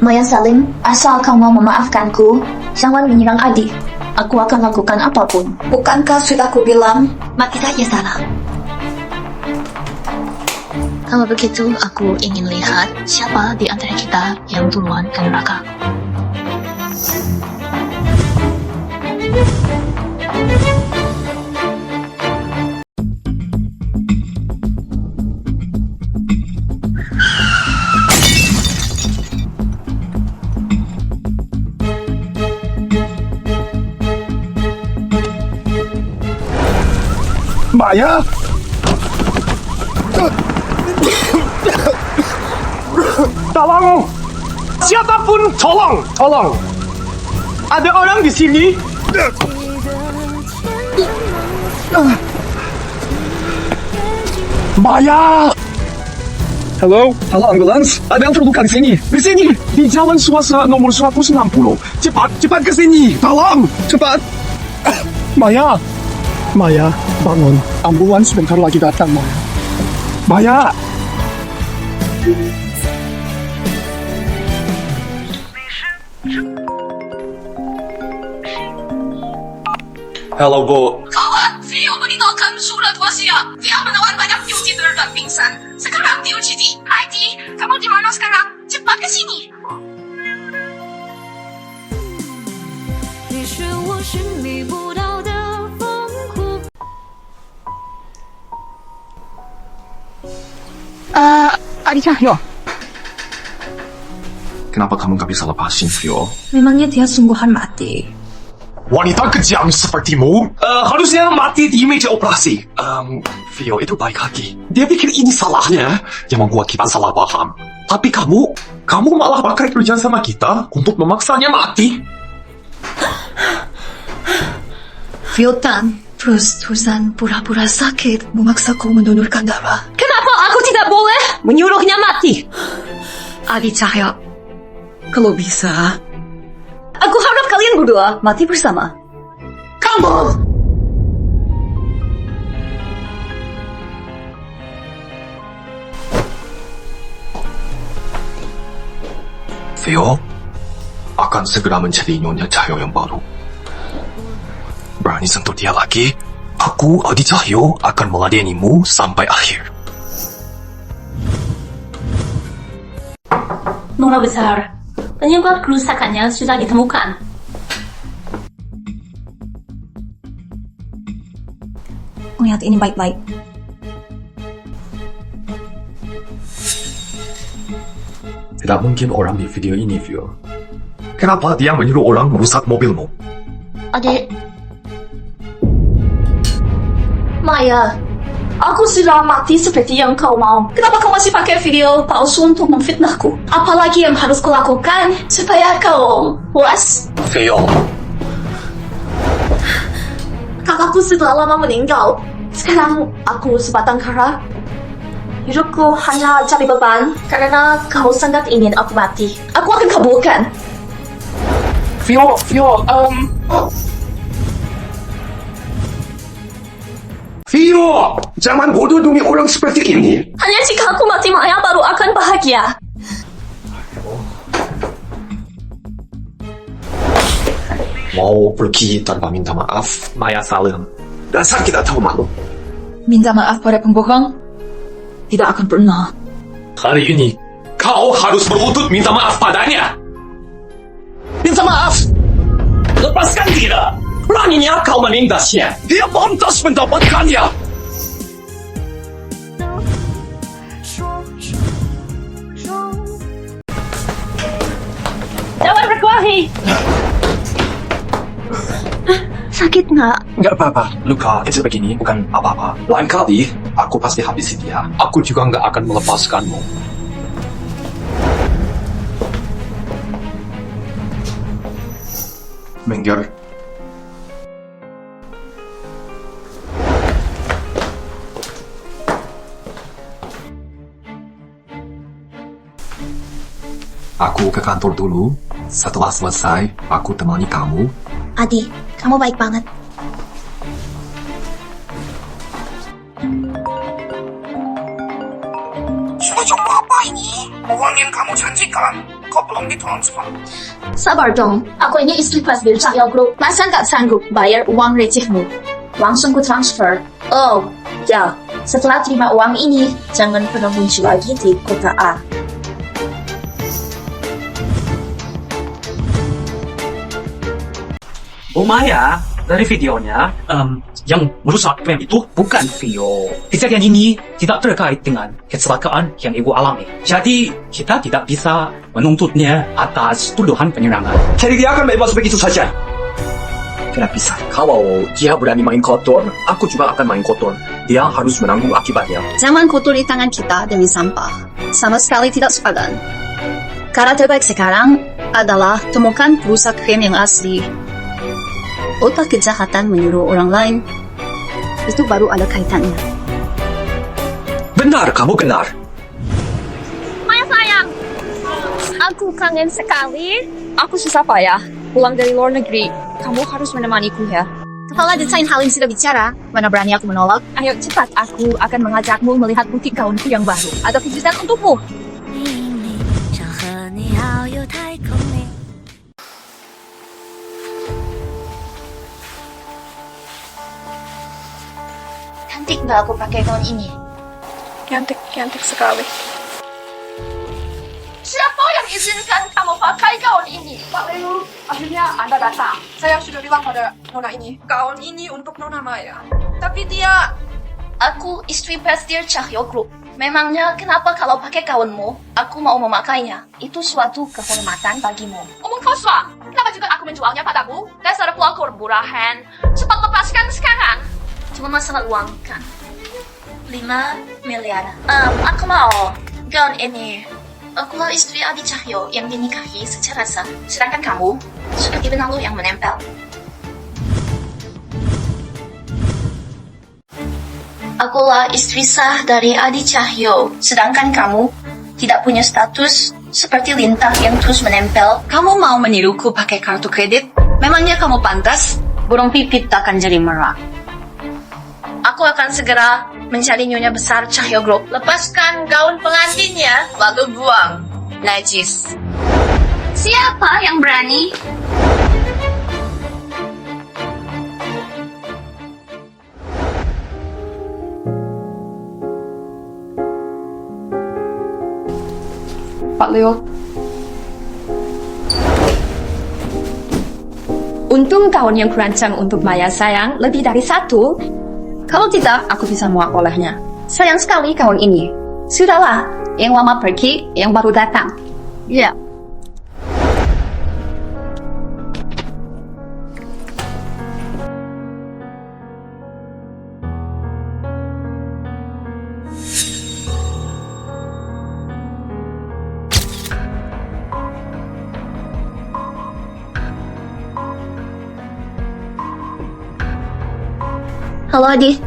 Maya Salim, asal kau mau memaafkanku, jangan menyerang Adi. Aku akan lakukan apapun. Bukankah sudah aku bilang? Mati saja salah. Kalau begitu, aku ingin lihat siapa di antara kita yang duluan ke neraka. Maya! Tolong! Siapapun, tolong! Tolong! Ada orang di sini! Maya! Halo? Halo ambulans? Ada yang terluka di sini. Di sini. Di Jalan Suasa nomor 160. Cepat ke sini. Tolong. Cepat. Maya. Maya, bangun. Ambulans sebentar lagi datang, Maya. Maya. Halo, Bu. Kawan, Vio meninggalkan surat wasiat. Dia menelan banyak view tidur dan pingsan. Sekarang dia uji. Heidi, kamu di mana sekarang? Cepat ke sini. 你是我寻觅不到的风湖。 Adi Cahyo. Kenapa kamu gak bisa lepasin, Vio? Memangnya dia sungguhan mati. Wanita kejam sepertimu harusnya mati di meja operasi. Vio itu baik hati. Dia pikir ini salahnya yang membuat kita salah paham. Tapi kamu malah pakai kerja sama kita untuk memaksanya mati. Vio Tan terus-terusan pura-pura sakit memaksaku mendonorkan darah. Kenapa aku tidak boleh menyuruhnya mati? Adi Cahyo, kalau bisa, Aku harap kalian berdua mati bersama. Kamu! Vio akan segera mencari Nyonya Cahyo yang baru. Berani sentuh dia lagi, aku, Adi Cahyo, akan meladenimu sampai akhir. Nora besar. Penyebab kerusakannya sudah ditemukan. lihat ini baik-baik. Tidak mungkin orang di video ini, Vio. Kenapa dia menyuruh orang merusak mobilmu? Adik. Maya, aku sudah mati seperti yang kau mau. Kenapa kau masih pakai video palsu untuk memfitnahku? Apalagi yang harus kulakukan supaya kau puas? Vio. Kakakku sudah lama meninggal. Sekarang aku sebatang kara. Hidupku hanya jadi beban karena kau sangat ingin aku mati. Aku akan kabulkan. Vio, Vio, jangan bodoh demi orang seperti ini. Hanya jika aku mati, Maya baru akan bahagia. Mau pergi tanpa minta maaf, Maya Salim. Dasar kita tahu malu. Minta maaf pada pembohong? Tidak akan pernah. Hari ini, kau harus berlutut minta maaf padanya. Minta maaf. Lepaskan dia. Beraninya kau menindasnya. Dia pantas mendapatkannya. Jangan berkelahi. Sakit nggak? Nggak apa-apa. Luka kecil begini bukan apa-apa. Lain kali, aku pasti habisi dia. Aku juga nggak akan melepaskanmu. Minggir. Aku ke kantor dulu. Setelah selesai, aku temani kamu. Adi, kamu baik banget. Semacam apa ini? Uang yang kamu janjikan, kok belum ditransfer? Sabar dong, aku ini istri Pasbir Cahyo Group. Masa nggak sanggup bayar uang recehmu? Langsung ku transfer. Oh, ya. Setelah terima uang ini, jangan pernah muncul lagi di kota A. Oh Maya, dari videonya, yang merusak frame itu bukan Vio. Kejadian ini tidak terkait dengan kecelakaan yang ibu alami. Jadi, kita tidak bisa menuntutnya atas tuduhan penyerangan. Jadi dia akan bebas begitu saja? Tidak bisa. Kalau dia berani main kotor, aku juga akan main kotor. Dia harus menanggung akibatnya. Jangan kotori tangan kita demi sampah. Sama sekali tidak sepadan. Cara terbaik sekarang adalah temukan perusak frame yang asli. Otak kejahatan menyuruh orang lain itu baru ada kaitannya. Benar, kamu benar. Maya sayang, aku kangen sekali. Aku susah payah pulang dari luar negeri. Kamu harus menemaniku ya. Kepala desain Halim sudah bicara. Mana berani aku menolak? Ayo cepat, aku akan mengajakmu melihat butik gaunku yang baru. Ada kejutan untukmu. Cantik nggak aku pakai gaun ini? Cantik sekali. Siapa yang izinkan kamu pakai gaun ini? Pak Leo, akhirnya Anda datang. Saya sudah bilang pada Nona ini, gaun ini untuk Nona Maya. Tapi dia... Aku istri Prestir Cahyo Group. Memangnya kenapa kalau pakai gaunmu, aku mau memakainya? Itu suatu kehormatan bagimu. Omong kosong. Kenapa juga aku menjualnya padamu? Dasar pelakor murahan. Cepat lepaskan sekarang. Cuma masalah uang kan? 5 miliar. Aku mau gaun ini. Akulah istri Adi Cahyo yang dinikahi secara sah. Sedangkan kamu seperti benalu yang menempel. Akulah istri sah dari Adi Cahyo. Sedangkan kamu tidak punya status seperti lintang yang terus menempel. Kamu mau meniruku pakai kartu kredit? Memangnya kamu pantas? Burung pipit takkan jadi merah. Aku akan segera mencari nyonya besar Cahyo Group. Lepaskan gaun pengantinnya, lalu buang. Najis. Siapa yang berani? Pak Leo. Untung gaun yang kurancang untuk Maya sayang lebih dari 1. Kalau tidak, aku bisa muak olehnya. Sayang sekali gaun ini. Sudahlah, yang lama pergi, yang baru datang. Ya. Halo Adi.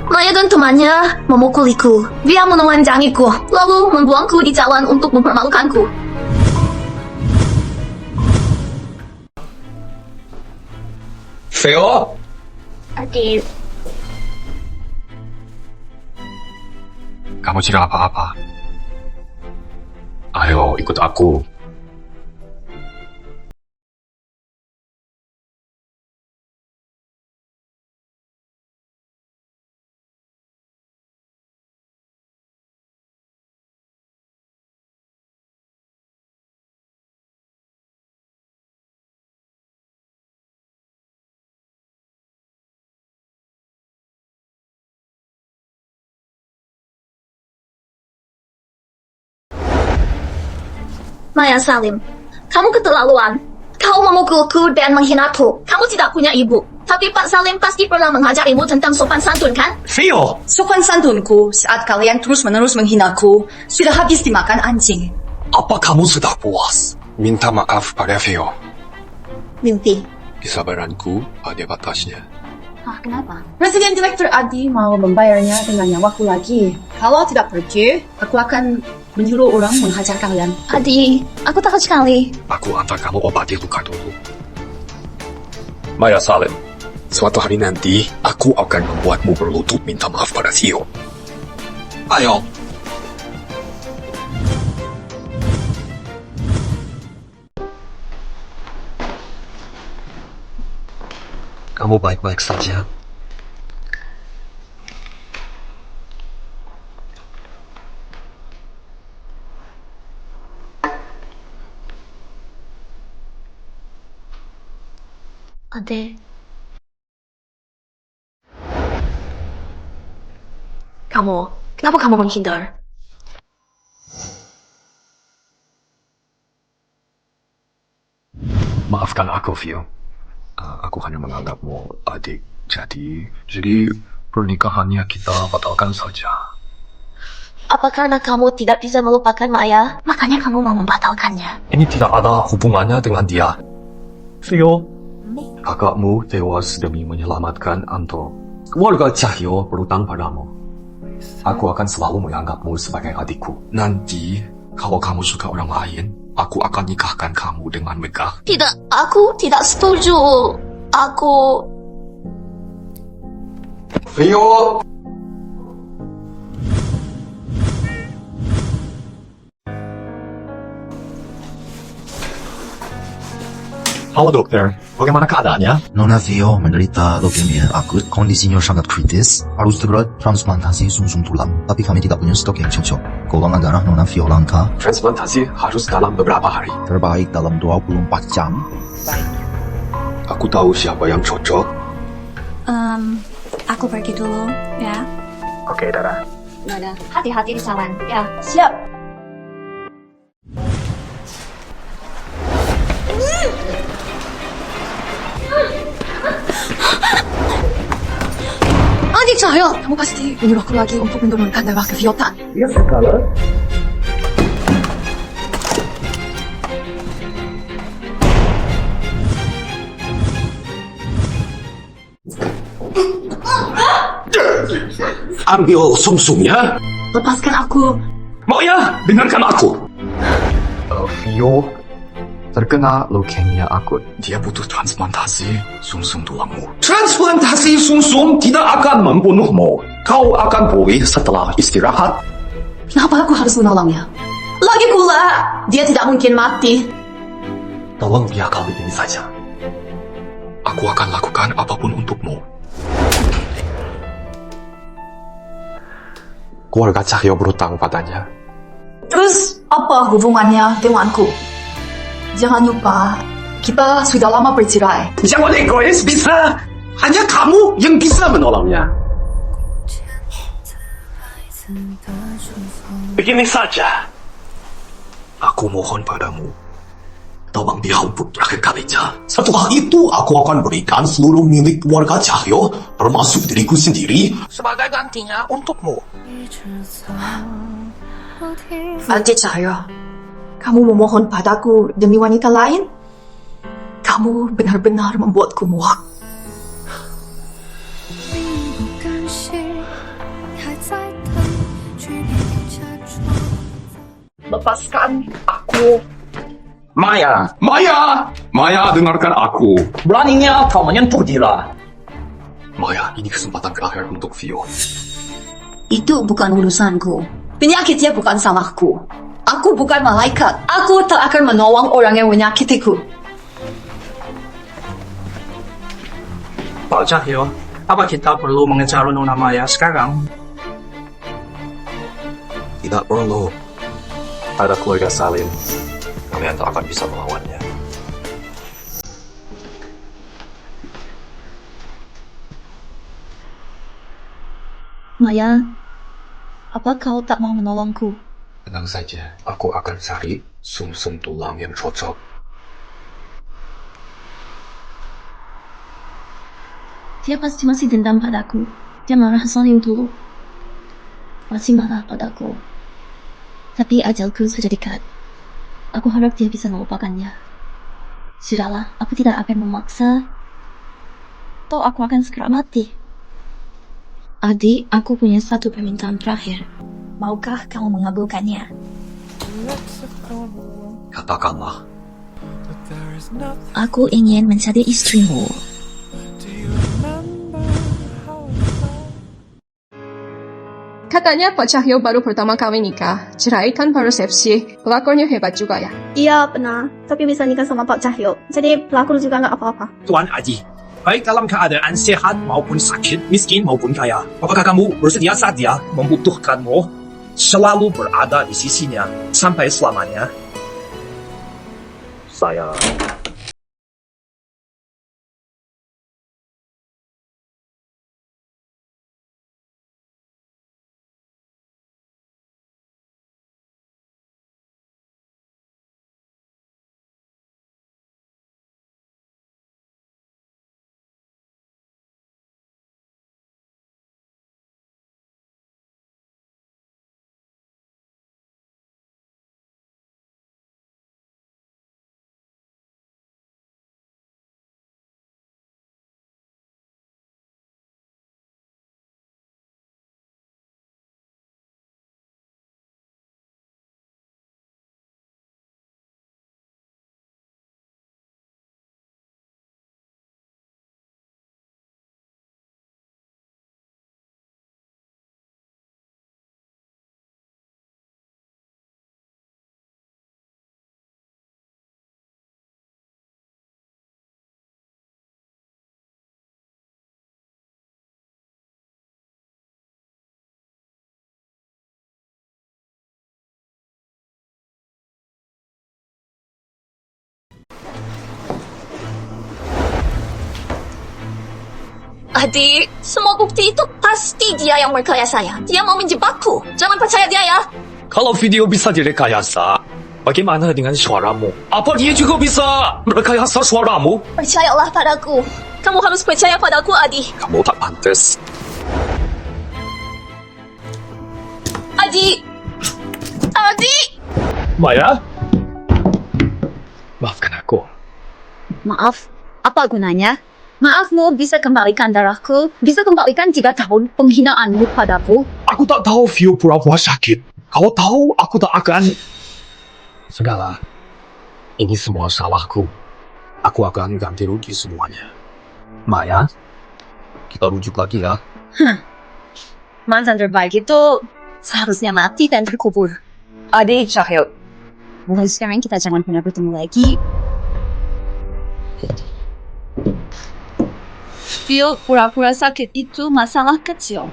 Maya dan temannya memukuliku. Dia menelanjangiku, lalu membuangku di jalan untuk mempermalukanku. Theo? Adi, Kamu tidak apa-apa. Ayo, ikut aku. Maya Salim, kamu keterlaluan. Kau memukulku dan menghinaku. Kamu tidak punya ibu. Tapi Pak Salim pasti pernah mengajarimu tentang sopan santun, kan? Theo! Sopan santunku saat kalian terus-menerus menghinaku sudah habis dimakan anjing. Apa kamu sudah puas? Minta maaf pada Theo. Mimpi. Kesabaranku ada batasnya. Ah, kenapa? Presiden Direktur Adi mau membayarnya dengan nyawaku lagi. Kalau tidak pergi, aku akan menyuruh orang menghajar kalian. Adi, aku takut sekali. Aku antar kamu obati luka dulu. Maya Salim, suatu hari nanti aku akan membuatmu berlutut minta maaf pada Theo. Ayo. Kamu baik-baik saja. Ade. Kenapa kamu menghindar? Maafkan aku, Theo. Aku hanya menganggapmu adik. Jadi pernikahannya kita batalkan saja. Apa karena kamu tidak bisa melupakan Maya? Makanya kamu mau membatalkannya. Ini tidak ada hubungannya dengan dia. Theo, Kakakmu tewas demi menyelamatkan Anto. Keluarga Cahyo berutang padamu. Aku akan selalu menganggapmu sebagai adikku. Nanti, kalau kamu suka orang lain, aku akan nikahkan kamu dengan megah. Tidak, aku tidak setuju. Aku... Vio! Halo dokter, bagaimana keadaannya? Nona Theo menderita leukemia akut, kondisinya sangat kritis, harus segera transplantasi sumsum tulang. Tapi kami tidak punya stok yang cocok. Golongan darah Nona Theo langka. Transplantasi harus dalam beberapa hari. Terbaik dalam 24 jam. Aku tahu siapa yang cocok. Aku pergi dulu, ya. Oke, Dara. Nada, hati-hati di jalan. Ya, siap. Adik Cahyo, kamu pasti menyuruh aku lagi untuk menurunkan darah ke Viotan. Ya, sekali. Ambil sumsumnya. Lepaskan aku. Maya, dengarkan aku. Vio terkena leukemia akut. Dia butuh transplantasi sumsum tulangmu. Transplantasi sumsum tidak akan membunuhmu. Kau akan pulih setelah istirahat. Kenapa aku harus menolongnya? Lagi pula, dia tidak mungkin mati. Tolong dia kali ini saja. Aku akan lakukan apapun untukmu. Keluarga Cahyo berutang padanya. Terus apa hubungannya denganku? Jangan lupa, kita sudah lama bercerai. Jangan egois, bisa. Hanya kamu yang bisa menolongnya. Begini saja. Aku mohon padamu. Tolong dia untuk terakhir kalinya. Setelah itu, aku akan berikan seluruh milik keluarga Cahyo, termasuk diriku sendiri, sebagai gantinya untukmu. Adik Cahyo, kamu memohon padaku demi wanita lain? Kamu benar-benar membuatku muak. Lepaskan aku. Maya, dengarkan aku. Beraninya kau menyentuh dia. Maya, ini kesempatan terakhir untuk Vio. Itu bukan urusanku. Penyakitnya bukan salahku. Aku bukan malaikat. Aku tak akan menolong orang yang menyakitiku. Pak Cahyo, apa kita perlu mengejar Nona Maya sekarang? Tidak perlu. Ada keluarga Salim. Kalian tak akan bisa melawannya. Maya, apa kau tak mau menolongku? Tenang saja, aku akan cari sumsum tulang yang cocok. Dia pasti masih dendam padaku. Dia marah Salim dulu. Masih marah padaku. Tapi ajalku sudah dekat. Aku harap dia bisa melupakannya. Sudahlah, aku tidak akan memaksa. Atau aku akan segera mati. Adik, aku punya satu permintaan terakhir. Maukah kamu mengabulkannya? Katakanlah. Aku ingin menjadi istrimu. Katanya Pak Cahyo baru pertama kali nikah. Cerai tanpa resepsi. Pelakornya hebat juga ya. Iya, benar. Tapi bisa nikah sama Pak Cahyo. Jadi pelakor juga nggak apa-apa. Tuan Aji, baik dalam keadaan sehat maupun sakit, miskin maupun kaya, apakah kamu bersedia saat dia membutuhkanmu, selalu berada di sisinya sampai selamanya? Saya Adik, semua bukti itu pasti dia yang merkaya saya. Dia mau menjebakku. Jangan percaya dia ya. Kalau video bisa direkayasa, bagaimana dengan suaramu? Apa dia juga bisa merekayasa suaramu? Percayalah padaku. Kamu harus percaya padaku, Adi. Kamu tak pantas. Adi! Adi! Maya? Maafkan aku. Maaf, apa gunanya? Maafmu bisa kembalikan darahku, bisa kembalikan 3 tahun penghinaanmu padaku. Aku tak tahu Vio pura-pura sakit. Kau tahu aku tak akan... Sudahlah. Ini semua salahku. Aku akan ganti rugi semuanya. Maya, kita rujuk lagi ya. Mantan terbaik itu seharusnya mati dan terkubur. Adik Cahyo, Mulai sekarang kita jangan pernah bertemu lagi. Phil pura-pura sakit itu masalah kecil.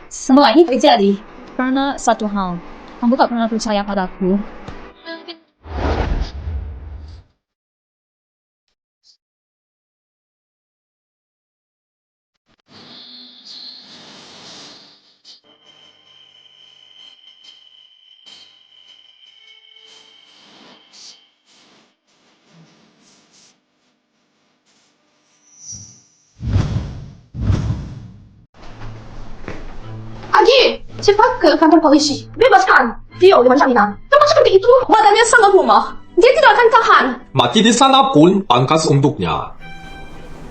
Semua ini terjadi karena satu hal. Kamu tak pernah percaya padaku. Adi, cepat ke kantor polisi. Bebaskan Vio dengan Shalina. Teman seperti itu, badannya sangat lemah. Dia tidak akan tahan. Mati di sana pun pantas untuknya.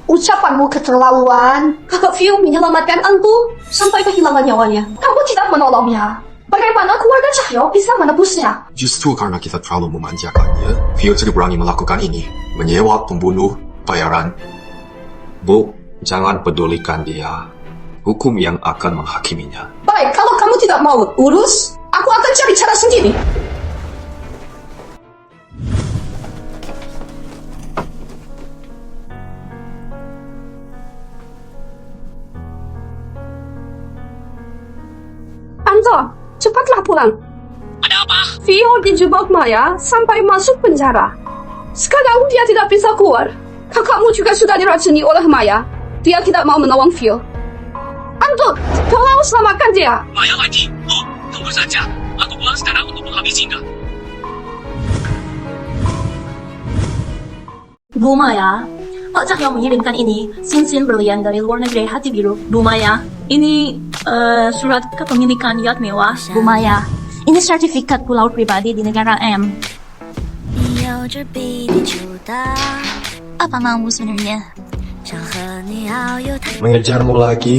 Ucapanmu keterlaluan. Kakak Vio menyelamatkan aku sampai kehilangan nyawanya. Kamu tidak menolongnya. Bagaimana keluarga Cahyo bisa menebusnya? Justru karena kita terlalu memanjakannya, Vio jadi berani melakukan ini. Menyewa pembunuh bayaran. Bu, jangan pedulikan dia. Hukum yang akan menghakiminya. Baik, kalau kamu tidak mau urus, aku akan cari cara sendiri. Anto, cepatlah pulang. Ada apa? Vio dijebak Maya sampai masuk penjara. Sekarang dia tidak bisa keluar. Kakakmu juga sudah diracuni oleh Maya. Dia tidak mau menolong Vio. Anto, tolong selamatkan dia. Maya lagi. Oh, tunggu saja. Aku pulang sekarang untuk menghabisinya. Bu Maya, Pak Cahyo mengirimkan ini, cincin berlian dari luar negeri hati biru. Bu Maya, ini surat kepemilikan yacht mewah. Bu Maya, ini sertifikat pulau pribadi di negara M. Apa maumu sebenarnya? Mengejarmu lagi.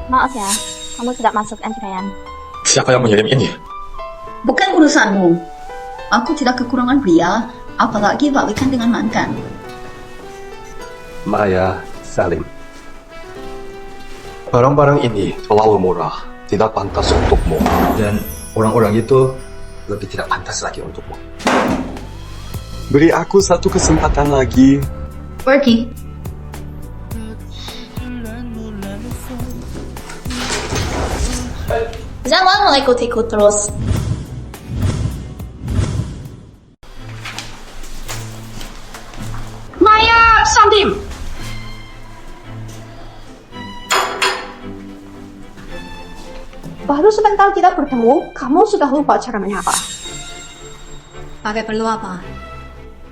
Maaf ya, kamu tidak masuk antrean. Siapa yang mengirim ini? Bukan urusanmu. Aku tidak kekurangan pria, apalagi balikan dengan mantan. Maya, Salim. Barang-barang ini terlalu murah, tidak pantas untukmu. Dan orang-orang itu lebih tidak pantas lagi untukmu. Beri aku satu kesempatan lagi. Pergi. Jangan mengikutiku terus. Maya, Salim. Baru sebentar tidak bertemu, kamu sudah lupa cara menyapa. Pakai perlu apa?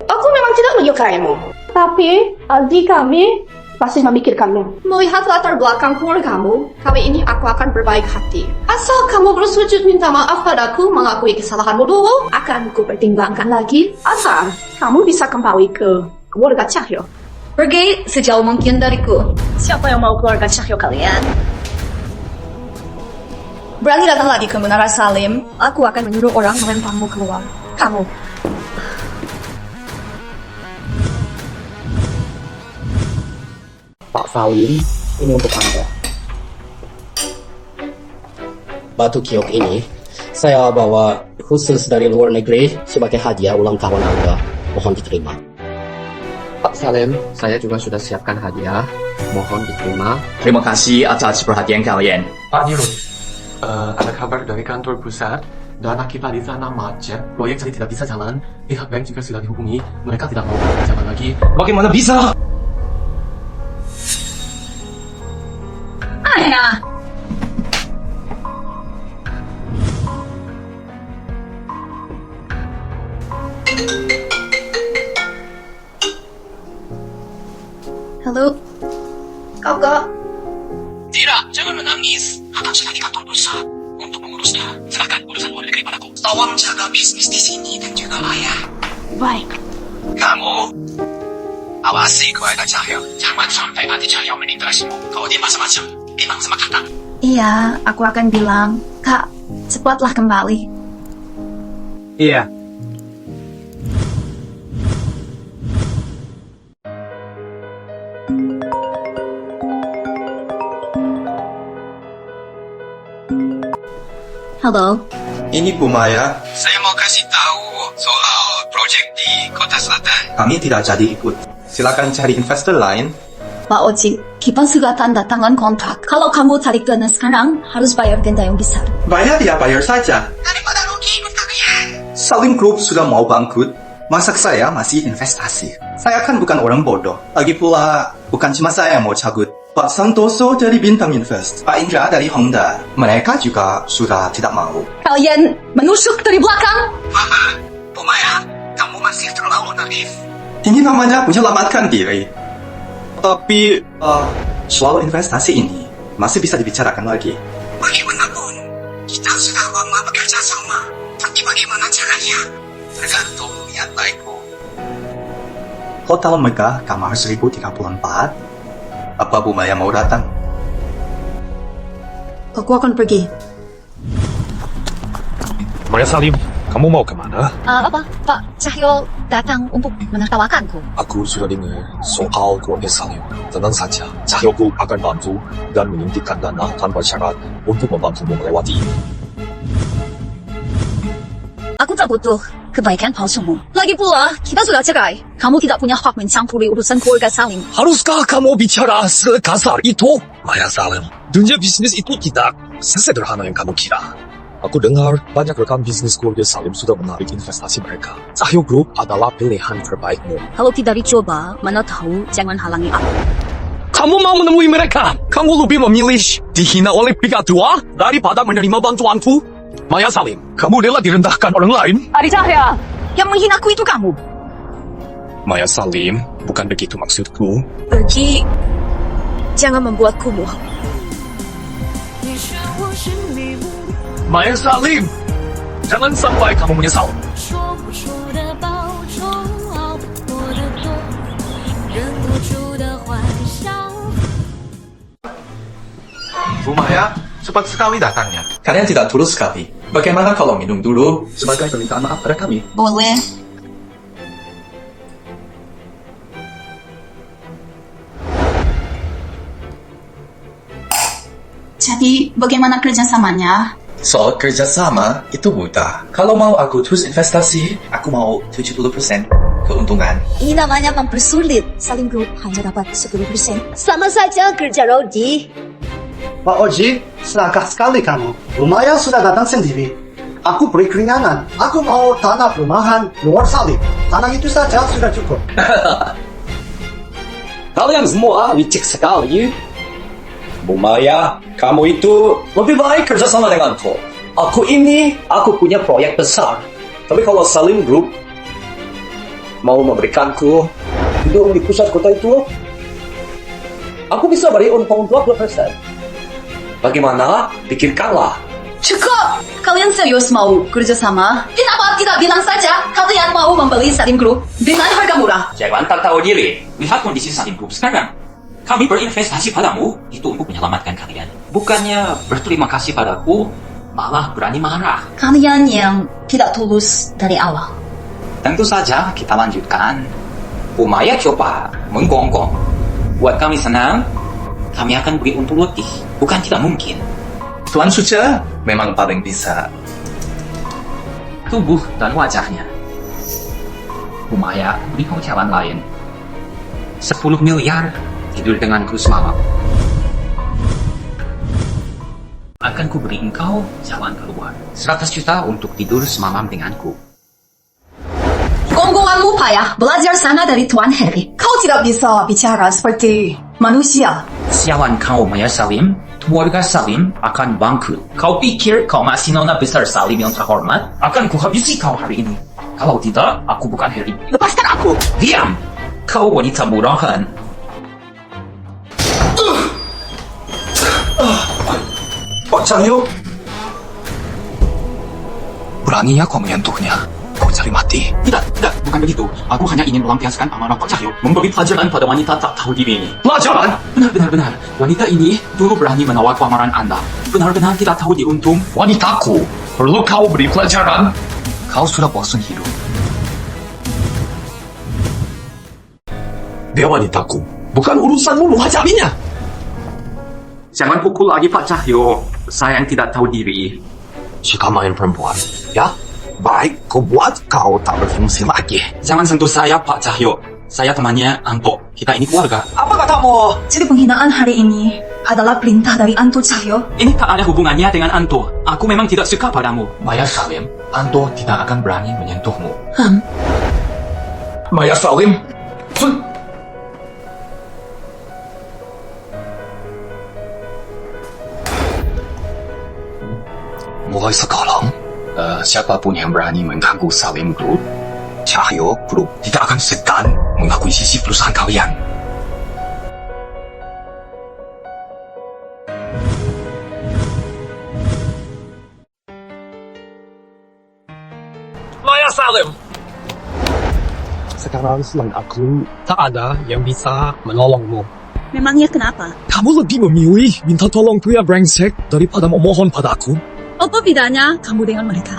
Aku memang tidak menyukaimu. Tapi, Adi kami pasti memikirkanmu. Melihat latar belakang keluargamu, kali ini aku akan berbaik hati. Asal kamu bersujud minta maaf padaku, mengakui kesalahanmu dulu, akan kupertimbangkan lagi. Asal kamu bisa kembali ke keluarga Cahyo. Pergi sejauh mungkin dariku. Siapa yang mau keluarga Cahyo kalian? Berani datang lagi ke Menara Salim, aku akan menyuruh orang melemparmu keluar. Kamu. Pak Salim, ini untuk Anda. Batu kiok ini saya bawa khusus dari luar negeri sebagai hadiah ulang tahun Anda. Mohon diterima. Pak Salim, saya juga sudah siapkan hadiah. Mohon diterima. Terima kasih atas perhatian kalian. Pak Nirun, ada kabar dari kantor pusat. Dana kita di sana macet. Proyek jadi tidak bisa jalan. Pihak bank juga sudah dihubungi. Mereka tidak mau jalan lagi. Bagaimana bisa? Halo? Kakak? Tidak, jangan menangis. Akan seladikan berusaha untuk mengurusnya. Serahkan urusan luar negeri padaku. Tolong jaga bisnis di sini dan juga ayah. Baik. Kamu awasi keluarga Cahyo. Jangan sampai adik Cahyo meninggalmu. Kalau dia macam-macam, bilang sama kakak. Iya, aku akan bilang. Kak, cepatlah kembali. Iya. Halo? Ini Bu Maya. Saya mau kasih tahu soal proyek di Kota Selatan. Kami tidak jadi ikut. Silakan cari investor lain. Pak Oji, kita sudah tanda tangan kontrak. Kalau kamu tarik dana sekarang, harus bayar denda yang besar. Bayar ya bayar saja. Daripada rugi ikut kalian. Salim Group sudah mau bangkrut. Masa saya masih investasi. Saya kan bukan orang bodoh. Lagi pula, bukan cuma saya yang mau cabut. Pak Santoso dari Bintang Invest, Pak Indra dari Honda. Mereka juga sudah tidak mau. Kalian menusuk dari belakang? Mama, Bu Maya, kamu masih terlalu naif. Ini namanya menyelamatkan diri. Tapi, soal investasi ini masih bisa dibicarakan lagi. Bagaimanapun, kita sudah lama bekerja sama. Tapi bagaimana caranya? Tergantung niat baikku. Hotel megah kamar 1034. Apa Bu Maya mau datang? Aku akan pergi. Maya Salim, kamu mau kemana? Apa? Pak Cahyo datang untuk menertawakanku. Aku sudah dengar soal keluarga Salim. Tenang saja, Cahyo Group akan bantu dan menyuntikkan dana tanpa syarat untuk membantumu melewati ini. Aku tak butuh kebaikan palsumu. Lagi pula, kita sudah cerai. Kamu tidak punya hak mencampuri urusan keluarga Salim. Haruskah kamu bicara sekasar itu? Maya Salim, dunia bisnis itu tidak sesederhana yang kamu kira. Aku dengar banyak rekan bisnis keluarga Salim sudah menarik investasi mereka. Cahyo Group adalah pilihan terbaikmu. Kalau tidak dicoba, mana tahu, jangan halangi aku. Kamu mau menemui mereka? Kamu lebih memilih dihina oleh pihak tua daripada menerima bantuanku? Maya Salim, kamu rela direndahkan orang lain? Adik Cahya, yang menghinaku itu kamu. Maya Salim, bukan begitu maksudku. Pergi, jangan membuatku bohong. Maya Salim, jangan sampai kamu menyesal. Bu Maya, cepat sekali datangnya. Kalian tidak tulus sekali. Bagaimana kalau minum dulu? Sebagai permintaan maaf pada kami. Boleh. Jadi, bagaimana kerjasamanya? Soal kerjasama, itu mudah. Kalau mau aku terus investasi, aku mau 70% keuntungan. Ini namanya mempersulit. Salim Group hanya dapat 10%. Sama saja kerja Rodi. Pak Oji, serakah sekali kamu. Lumayan sudah datang sendiri. Aku beri keringanan. Aku mau tanah perumahan luar Salim. Tanah itu saja sudah cukup. Kalian semua licik sekali. Bu Maya, kamu itu lebih baik kerjasama denganku. Aku punya proyek besar. Tapi kalau Salim Group mau memberikanku gedung di pusat kota itu, aku bisa beri untung 20%. Bagaimana? Pikirkanlah. Cukup! Kalian serius mau kerjasama? Kenapa tidak bilang saja kalian mau membeli Salim Group dengan harga murah? Jangan tak tahu diri. Lihat kondisi Salim Group sekarang. Kami berinvestasi padamu itu untuk menyelamatkan kalian. Bukannya berterima kasih padaku, malah berani marah. Kalian yang tidak tulus dari awal. Tentu saja kita lanjutkan. Bu Maya coba menggonggong. Buat kami senang, kami akan beri untung lebih. Bukan tidak mungkin. Tuan Suca memang paling bisa. Tubuh dan wajahnya. Bu Maya beri kau jalan lain. 10 miliar tidur denganku semalam. Akan ku beri engkau jalan keluar. 100 juta untuk tidur semalam denganku. Gonggonganmu payah. Belajar sana dari Tuan Harry. Kau tidak bisa bicara seperti manusia. Sialan kau, Maya Salim. Keluarga Salim akan bangkrut. Kau pikir kau masih nona besar Salim yang terhormat? Akan kuhabisi kau hari ini. Kalau tidak, aku bukan Harry. Lepaskan aku! Diam! Kau wanita murahan. Pak Cahyo, beraninya kau menyentuhnya. Kau cari mati. Tidak, bukan begitu. Aku hanya ingin melampiaskan amarah Pak Cahyo, memberi pelajaran pada wanita tak tahu diri ini. Pelajaran? Benar. Wanita ini dulu berani menawar pameran Anda. Benar-benar tidak tahu diuntung. Wanitaku, perlu kau beri pelajaran. Kau sudah bosan hidup. Dia wanitaku, bukan urusanmu menghadapinya. Jangan pukul lagi Pak Cahyo. Saya yang tidak tahu diri. Jika main perempuan, ya? Baik, kau buat kau tak berfungsi lagi. Jangan sentuh saya, Pak Cahyo. Saya temannya Anto. Kita ini keluarga. Apa katamu? Jadi penghinaan hari ini adalah perintah dari Anto Cahyo. Ini tak ada hubungannya dengan Anto. Aku memang tidak suka padamu. Maya Salim, Anto tidak akan berani menyentuhmu. Maya Salim, mulai sekarang, siapapun yang berani mengganggu Salim Group, Cahyo Group tidak akan segan mengakuisisi perusahaan kalian. Maya Salim. Sekarang selain aku, tak ada yang bisa menolongmu. Memangnya kenapa? Kamu lebih memilih minta tolong pria brengsek daripada memohon padaku. Apa bedanya kamu dengan mereka?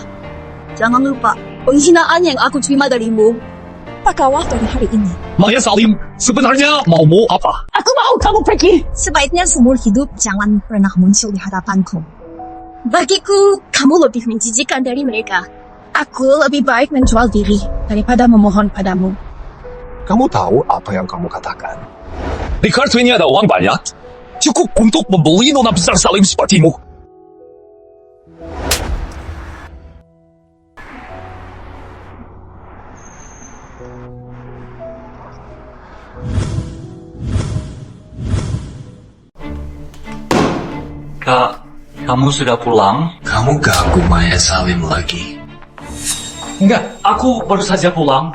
Jangan lupa, penghinaan yang aku terima darimu tak kalah dari hari ini. Maya Salim, sebenarnya maumu apa? Aku mau kamu pergi. Sebaiknya seumur hidup jangan pernah muncul di hadapanku. Bagiku, kamu lebih menjijikan dari mereka. Aku lebih baik menjual diri daripada memohon padamu. Kamu tahu apa yang kamu katakan? Di kartu ini ada uang banyak. Cukup untuk membeli nona besar Salim sepertimu. Kak, kamu sudah pulang? Kamu ganggu Maya Salim lagi. Enggak, aku baru saja pulang.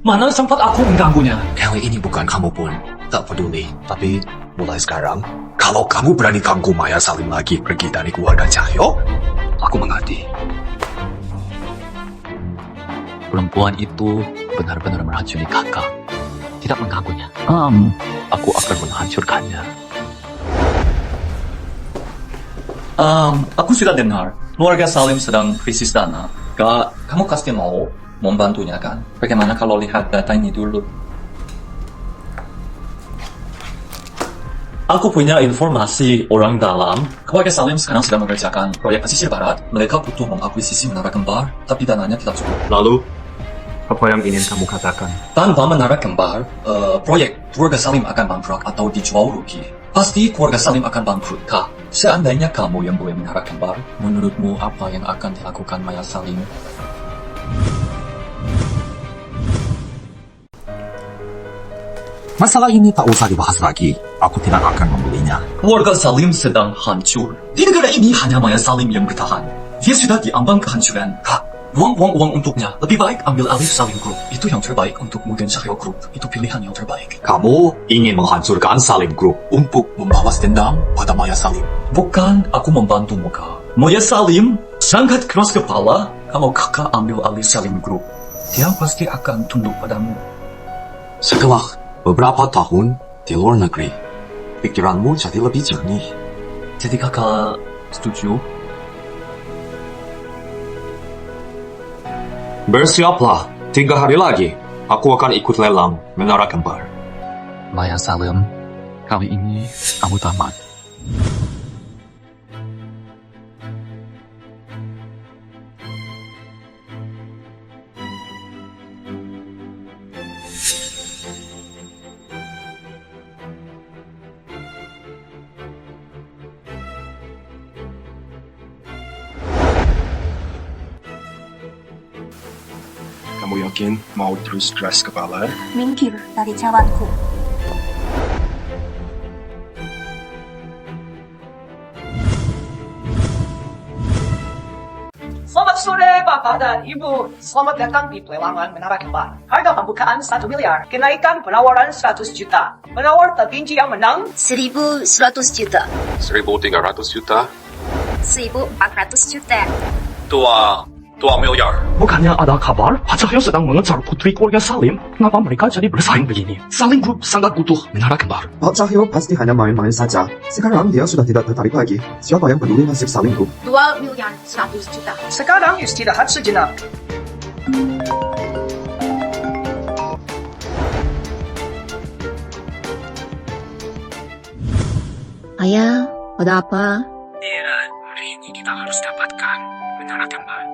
Mana sempat aku mengganggunya? Kali ini bukan kamu pun. Tak peduli. Tapi mulai sekarang, kalau kamu berani ganggu Maya Salim lagi pergi dari keluarga Cahyo, aku mengerti. Perempuan itu benar-benar meracuni kakak. Tidak mengganggunya. Aku akan menghancurkannya. Aku sudah dengar keluarga Salim sedang krisis dana. Kak, kamu pasti mau membantunya kan? Bagaimana kalau lihat data ini dulu? Aku punya informasi orang dalam. Keluarga Salim sekarang sedang mengerjakan proyek pesisir barat. Mereka butuh mengakuisisi menara kembar, tapi dananya tidak cukup. Lalu, apa yang ingin kamu katakan? Tanpa menara kembar, proyek keluarga Salim akan bangkrut atau dijual rugi. Pasti keluarga Salim akan bangkrut, Kak. Seandainya kamu yang boleh menara kembar, menurutmu apa yang akan dilakukan Maya Salim? Masalah ini tak usah dibahas lagi. Aku tidak akan membelinya. Keluarga Salim sedang hancur. Di negara ini hanya Maya Salim yang bertahan. Dia sudah diambang kehancuran. Kak, buang-buang uang untuknya. Lebih baik ambil alih Salim Group. Itu yang terbaik untuk Mugen Cahyo Group. Itu pilihan yang terbaik. Kamu ingin menghancurkan Salim Group untuk membalas dendam pada Maya Salim. Bukan aku membantumu, Kak. Maya Salim sangat keras kepala. Kalau kakak ambil alih Salim Group, dia pasti akan tunduk padamu. Setelah beberapa tahun di luar negeri, pikiranmu jadi lebih jernih. Jadi kakak setuju? Bersiaplah, 3 hari lagi aku akan ikut lelang menara kembar. Maya Salim, kali ini kamu tamat. Kamu yakin mau terus keras kepala? Minggir dari jalanku. Selamat sore, Bapak dan Ibu, selamat datang di pelelangan Menara Kembar. Harga pembukaan 1 miliar, kenaikan penawaran 100 juta. Penawar tertinggi yang menang 1.100 juta. 1.300 juta. 1.400 juta. 2 miliar. Bukannya ada kabar Pak Cahyo sedang mengejar putri keluarga Salim? Kenapa mereka jadi bersaing begini? Salim Group sangat butuh menara kembar. Pak Cahyo pasti hanya main-main saja. Sekarang dia sudah tidak tertarik lagi. Siapa yang peduli nasib Salim Group? 2 miliar 100 juta. sekarang istirahat sejenak. Ayah, ada apa? Iya, hari ini kita harus dapatkan menara kembar.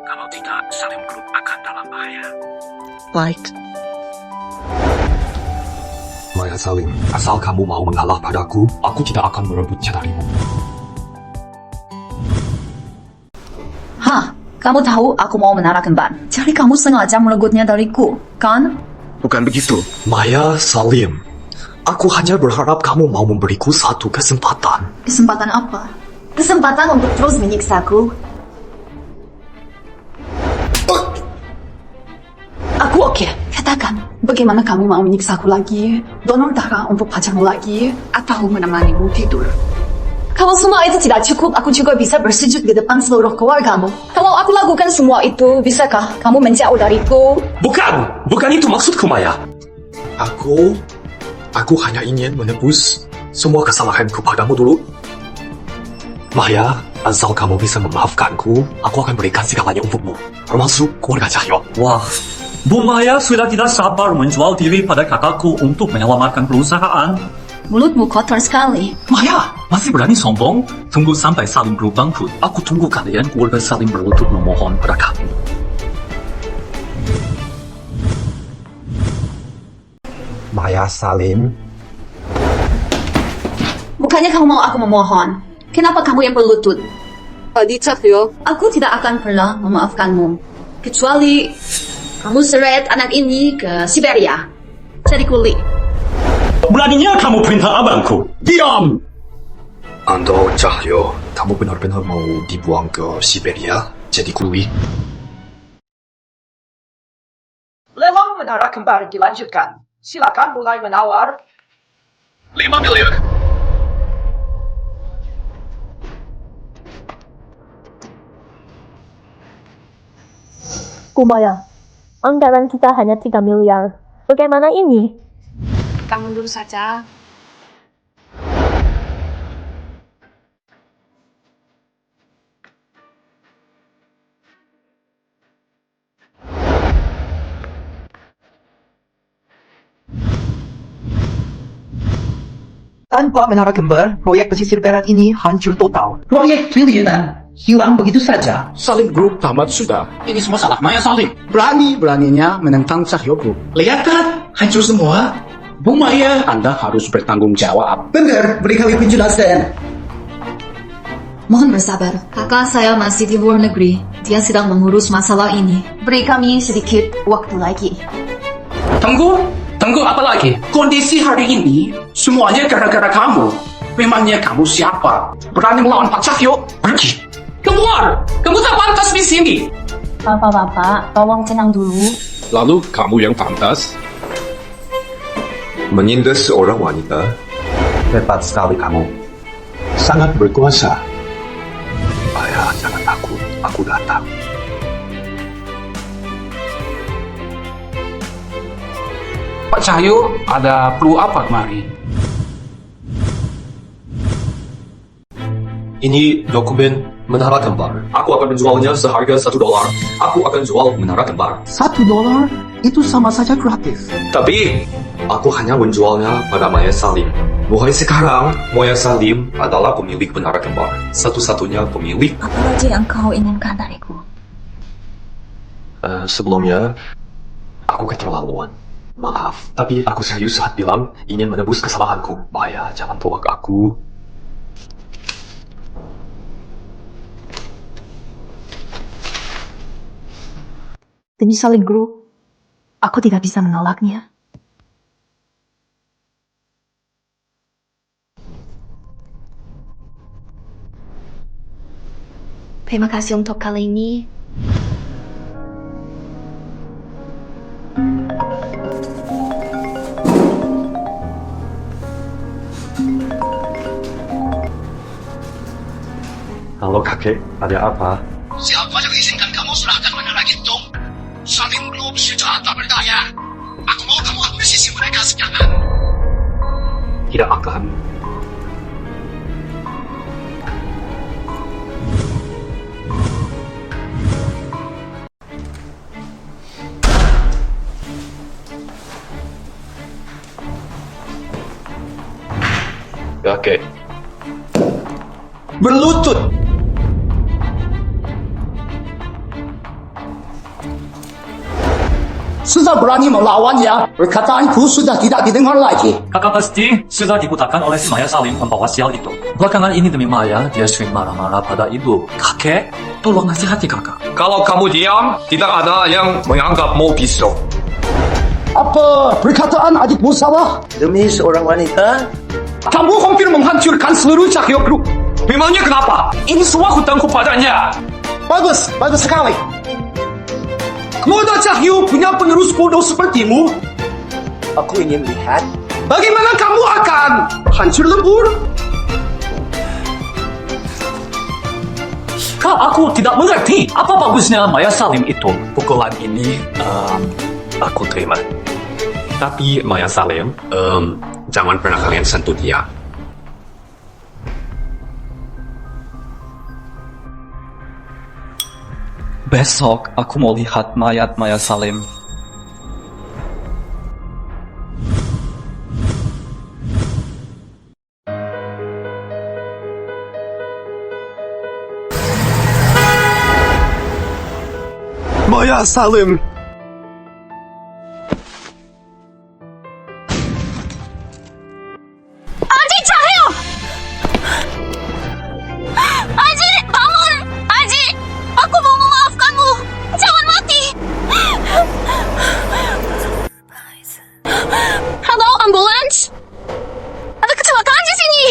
Kalau tidak, Salim Group akan dalam bahaya. Baik. Maya Salim, asal kamu mau mengalah padaku, aku tidak akan merebutnya darimu. Hah, kamu tahu aku mau menara kembar. Jadi kamu sengaja merebutnya dariku, kan? Bukan begitu. Maya Salim, aku hanya berharap kamu mau memberiku satu kesempatan. Kesempatan apa? Kesempatan untuk terus menyiksaku. Aku oke. Katakan, bagaimana kamu mau menyiksaku lagi? Donor darah untuk pacarmu lagi? Atau menemanimu tidur? Kalau semua itu tidak cukup, aku juga bisa bersujud di depan seluruh keluargamu. Kalau aku lakukan semua itu, bisakah kamu menjauh dariku? Bukan itu maksudku, Maya. Aku hanya ingin menebus semua kesalahanku padamu dulu. Maya, asal kamu bisa memaafkanku, aku akan berikan segalanya untukmu, termasuk keluarga Cahyo. Wah, Bu Maya sudah tidak sabar menjual diri pada kakakku untuk menyelamatkan perusahaan. Mulutmu kotor sekali. Maya, masih berani sombong? Tunggu sampai Salim Group bangkrut. Aku tunggu kalian keluarga Salim berlutut memohon pada kami. Maya Salim, Bukannya kamu mau aku memohon. Kenapa kamu yang berlutut? Adi Cahyo, aku tidak akan pernah memaafkanmu. Kecuali kamu seret anak ini ke Siberia. Jadi kuli. Beraninya kamu perintah abangku. Diam! Ando Cahyo, kamu benar-benar mau dibuang ke Siberia jadi kuli? Lelang Menara Kembar dilanjutkan. Silakan mulai menawar. 5 miliar. Kumaya, anggaran kita hanya 3 miliar. Bagaimana ini? Kita mundur saja. Tanpa Menara Kembar, proyek pesisir barat ini hancur total. Proyek triliunan hilang begitu saja. Salim Group tamat sudah. Ini semua salah Maya Salim. Berani-beraninya menentang Cahyo Group. Lihat kan, hancur semua. Bu Maya, Anda harus bertanggung jawab. Benar, beri kami penjelasan. Mohon bersabar. Kakak saya masih di luar negeri. Dia sedang mengurus masalah ini. Beri kami sedikit waktu lagi. Tunggu apa lagi? Kondisi hari ini, semuanya gara-gara kamu. Memangnya kamu siapa? Berani melawan Pak Cahyo? Pergi! Keluar! Kamu tak pantas di sini! Bapak-bapak, tolong tenang dulu. Lalu kamu yang pantas? Menindas seorang wanita? Hebat sekali kamu. Sangat berkuasa. Ayah, jangan takut. Aku datang. Pak Cahyo, ada perlu apa kemari? Ini dokumen Menara Kembar. Aku akan menjualnya seharga $1. Aku akan jual Menara Kembar. $1? Itu sama saja gratis. Tapi, aku hanya menjualnya pada Maya Salim. Mulai sekarang, Maya Salim adalah pemilik Menara Kembar. Satu-satunya pemilik. Apa lagi yang kau inginkan dariku? Sebelumnya, aku keterlaluan. Maaf, tapi aku serius saat bilang ingin menebus kesalahanku. Maya, jangan tolak aku. Demi Salim Group, aku tidak bisa menolaknya. Terima kasih untuk kali ini. Halo kakek, ada apa? Siapa yang izinkan kamu serahkan menara itu? Saling belum sudah tak berdaya. Aku mau kamu ambil sisi mereka sekarang. Tidak akan. Kakek. Berlutut. Sudah berani melawannya, perkataanku sudah tidak didengar lagi. Kakak pasti sudah dibutakan oleh si Maya Salim pembawa sial itu. Belakangan ini demi Maya, dia sering marah-marah pada ibu. Kakek, tolong nasihati kakak. Kalau kamu diam, tidak ada yang menganggapmu pisau. Apa perkataan adikmu salah? Demi seorang wanita, Kamu hampir menghancurkan seluruh Cahyo Group. Memangnya kenapa? Ini semua hutangku padanya. Bagus, bagus sekali. Moda Cahyo punya penerus bodoh sepertimu. aku ingin lihat. Bagaimana kamu akan hancur lebur? Kak, aku tidak mengerti. Apa bagusnya Maya Salim itu? Pukulan ini, aku terima. Tapi Maya Salim, jangan pernah kalian sentuh dia. Besok aku mau lihat mayat Maya Salim. Maya Salim. Aji Cahyo! Aji, bangun! Aji, aku mau memaafkanmu. Jangan mati. Halo, ambulans. Ada kecelakaan di sini.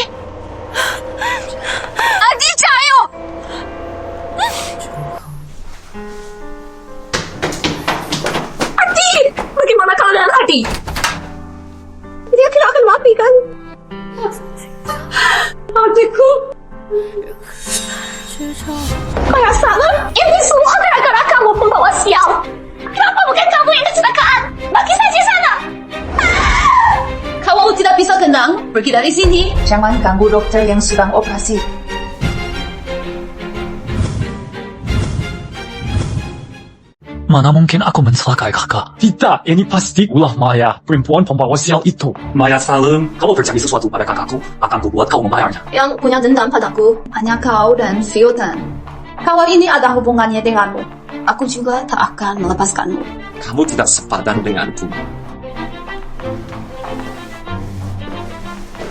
Aji Cahyo! Adi, bagaimana keadaan Adi? Dia kira akan mati kan? Adikku. Maya Salim, ini semua gara-gara kamu pembawa sial. Kenapa bukan kamu yang kecelakaan? Bagi saja sana. Kalau tidak bisa tenang, pergi dari sini. Jangan ganggu dokter yang sedang operasi. Mana mungkin aku mencelakai kakak? Tidak, ini pasti ulah Maya, perempuan pembawa sial itu. Maya Salim, kalau terjadi sesuatu pada kakakku, akan kubuat kau membayarnya. Yang punya dendam padaku hanya kau dan Fiodan. Kalau ini ada hubungannya denganmu, aku juga tak akan melepaskanmu. Kamu tidak sepadan denganku.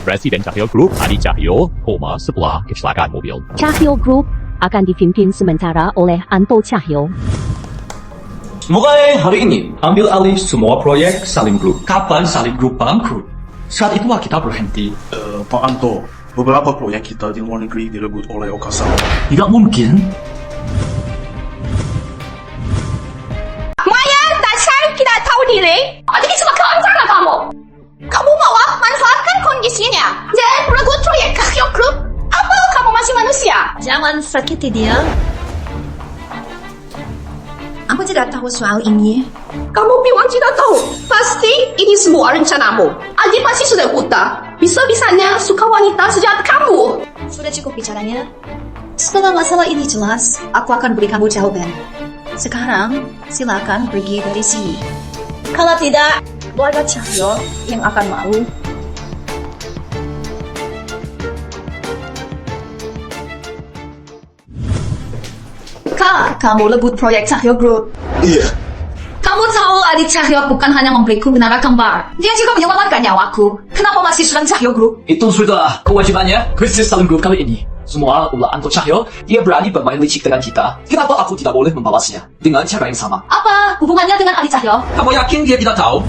Presiden Cahyo Group, Adi Cahyo, koma setelah kecelakaan mobil. Cahyo Group akan dipimpin sementara oleh Anto Cahyo. Mulai hari ini, ambil alih semua proyek Salim Group. Kapan Salim Group bangkrut? Saat itulah kita berhenti. Pak Anto, beberapa proyek kita di luar negeri direbut oleh Okasama. Tidak mungkin. Maya, dasar tidak tahu diri. Ada kecelakaan karena kamu. Kamu malah manfaatkan kondisinya dan merebut proyek Cahyo Group. Apa kamu masih manusia? Jangan sakiti dia. Aku tidak tahu soal ini. Kamu bilang tidak tahu. Pasti ini semua rencanamu. Adi pasti sudah buta. Bisa-bisanya suka wanita sejak kamu. Sudah cukup bicaranya. Setelah masalah ini jelas, aku akan beri kamu jawaban. Sekarang, silakan pergi dari sini. Kalau tidak, keluarga Cahyo yang akan malu. Kak, kamu lebut proyek Cahyo Group. Iya. Kamu tahu adik Cahyo bukan hanya memberiku menara kembar. Dia juga menyelamatkan nyawaku. Kenapa masih sedang Cahyo Group? Itu sudah kewajibannya krisis Salim Group kali ini. Semua ulah Anto Cahyo, dia berani bermain licik dengan kita. Kenapa aku tidak boleh membalasnya dengan cara yang sama? Apa hubungannya dengan adik Cahyo? Kamu yakin dia tidak tahu?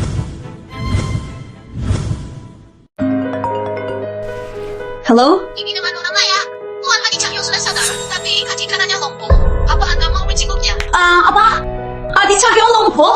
Halo? Ini dengan orang Maya. Tuan Adi Cahyo sudah sadar, tapi kaki kanannya lumpuh. Apa Anda mau menjenguknya? Apa? Adik Cahyo lumpuh?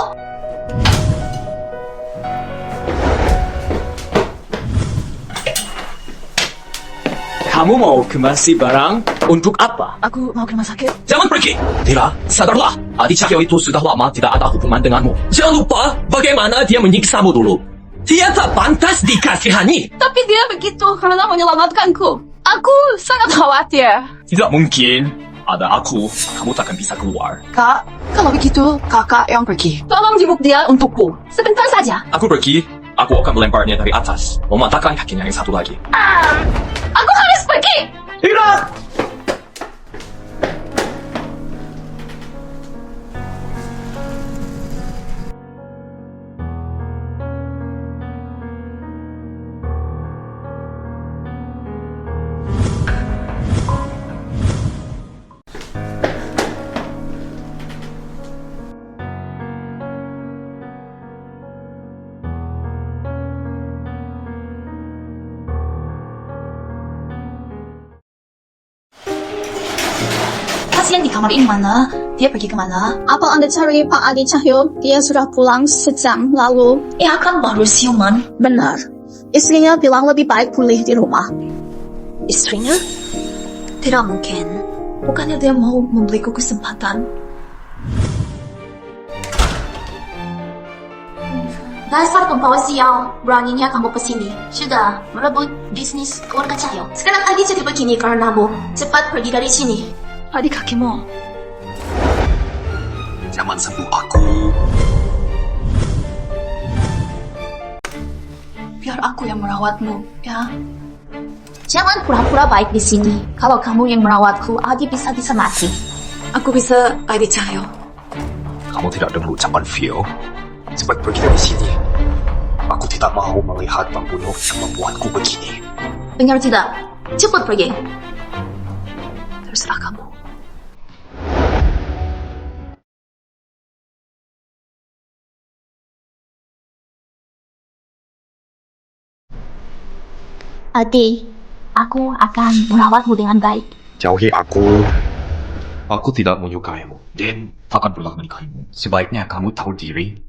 Kamu mau kemasi barang untuk apa? Aku mau ke rumah sakit. Jangan pergi. Tira, sadarlah. Adi Cahyo itu sudah lama tidak ada hubungan denganmu. Jangan lupa bagaimana dia menyiksamu dulu. Dia tak pantas dikasihani. Tapi dia begitu karena menyelamatkanku. Aku sangat khawatir. Tidak mungkin. Ada aku, kamu takkan bisa keluar. Kak, kalau begitu kakak yang pergi. Tolong jemput dia untukku. Sebentar saja. Aku pergi, aku akan melemparnya dari atas. Mematahkan kakinya yang satu lagi. Aku harus pergi. Tidak! Pasien di kamar ini mana? Dia pergi kemana? Apa Anda cari Pak Adi Cahyo? Dia sudah pulang sejam lalu. Ia kan baru siuman. Benar. Istrinya bilang lebih baik pulih di rumah. Istrinya? Tidak mungkin. Bukannya dia mau memberiku kesempatan? Dasar pembawa sial, beraninya kamu kesini. Sudah merebut bisnis keluarga Cahyo. Sekarang Adi jadi begini karenamu. Cepat pergi dari sini. Adi kakimu. Jangan sentuh aku. Biar aku yang merawatmu, ya. Jangan pura-pura baik di sini. Kalau kamu yang merawatku, Adi bisa mati. Aku bisa Adi Cahyo. Kamu tidak dengar ucapan Vio? Cepat pergi dari sini. Aku tidak mau melihat pembunuh yang membuatku begini. Dengar tidak? Cepat pergi. Terserah kamu. Adi, aku akan merawatmu dengan baik. Jauhi aku. Aku tidak menyukaimu dan takkan pernah menikahimu. Sebaiknya kamu tahu diri.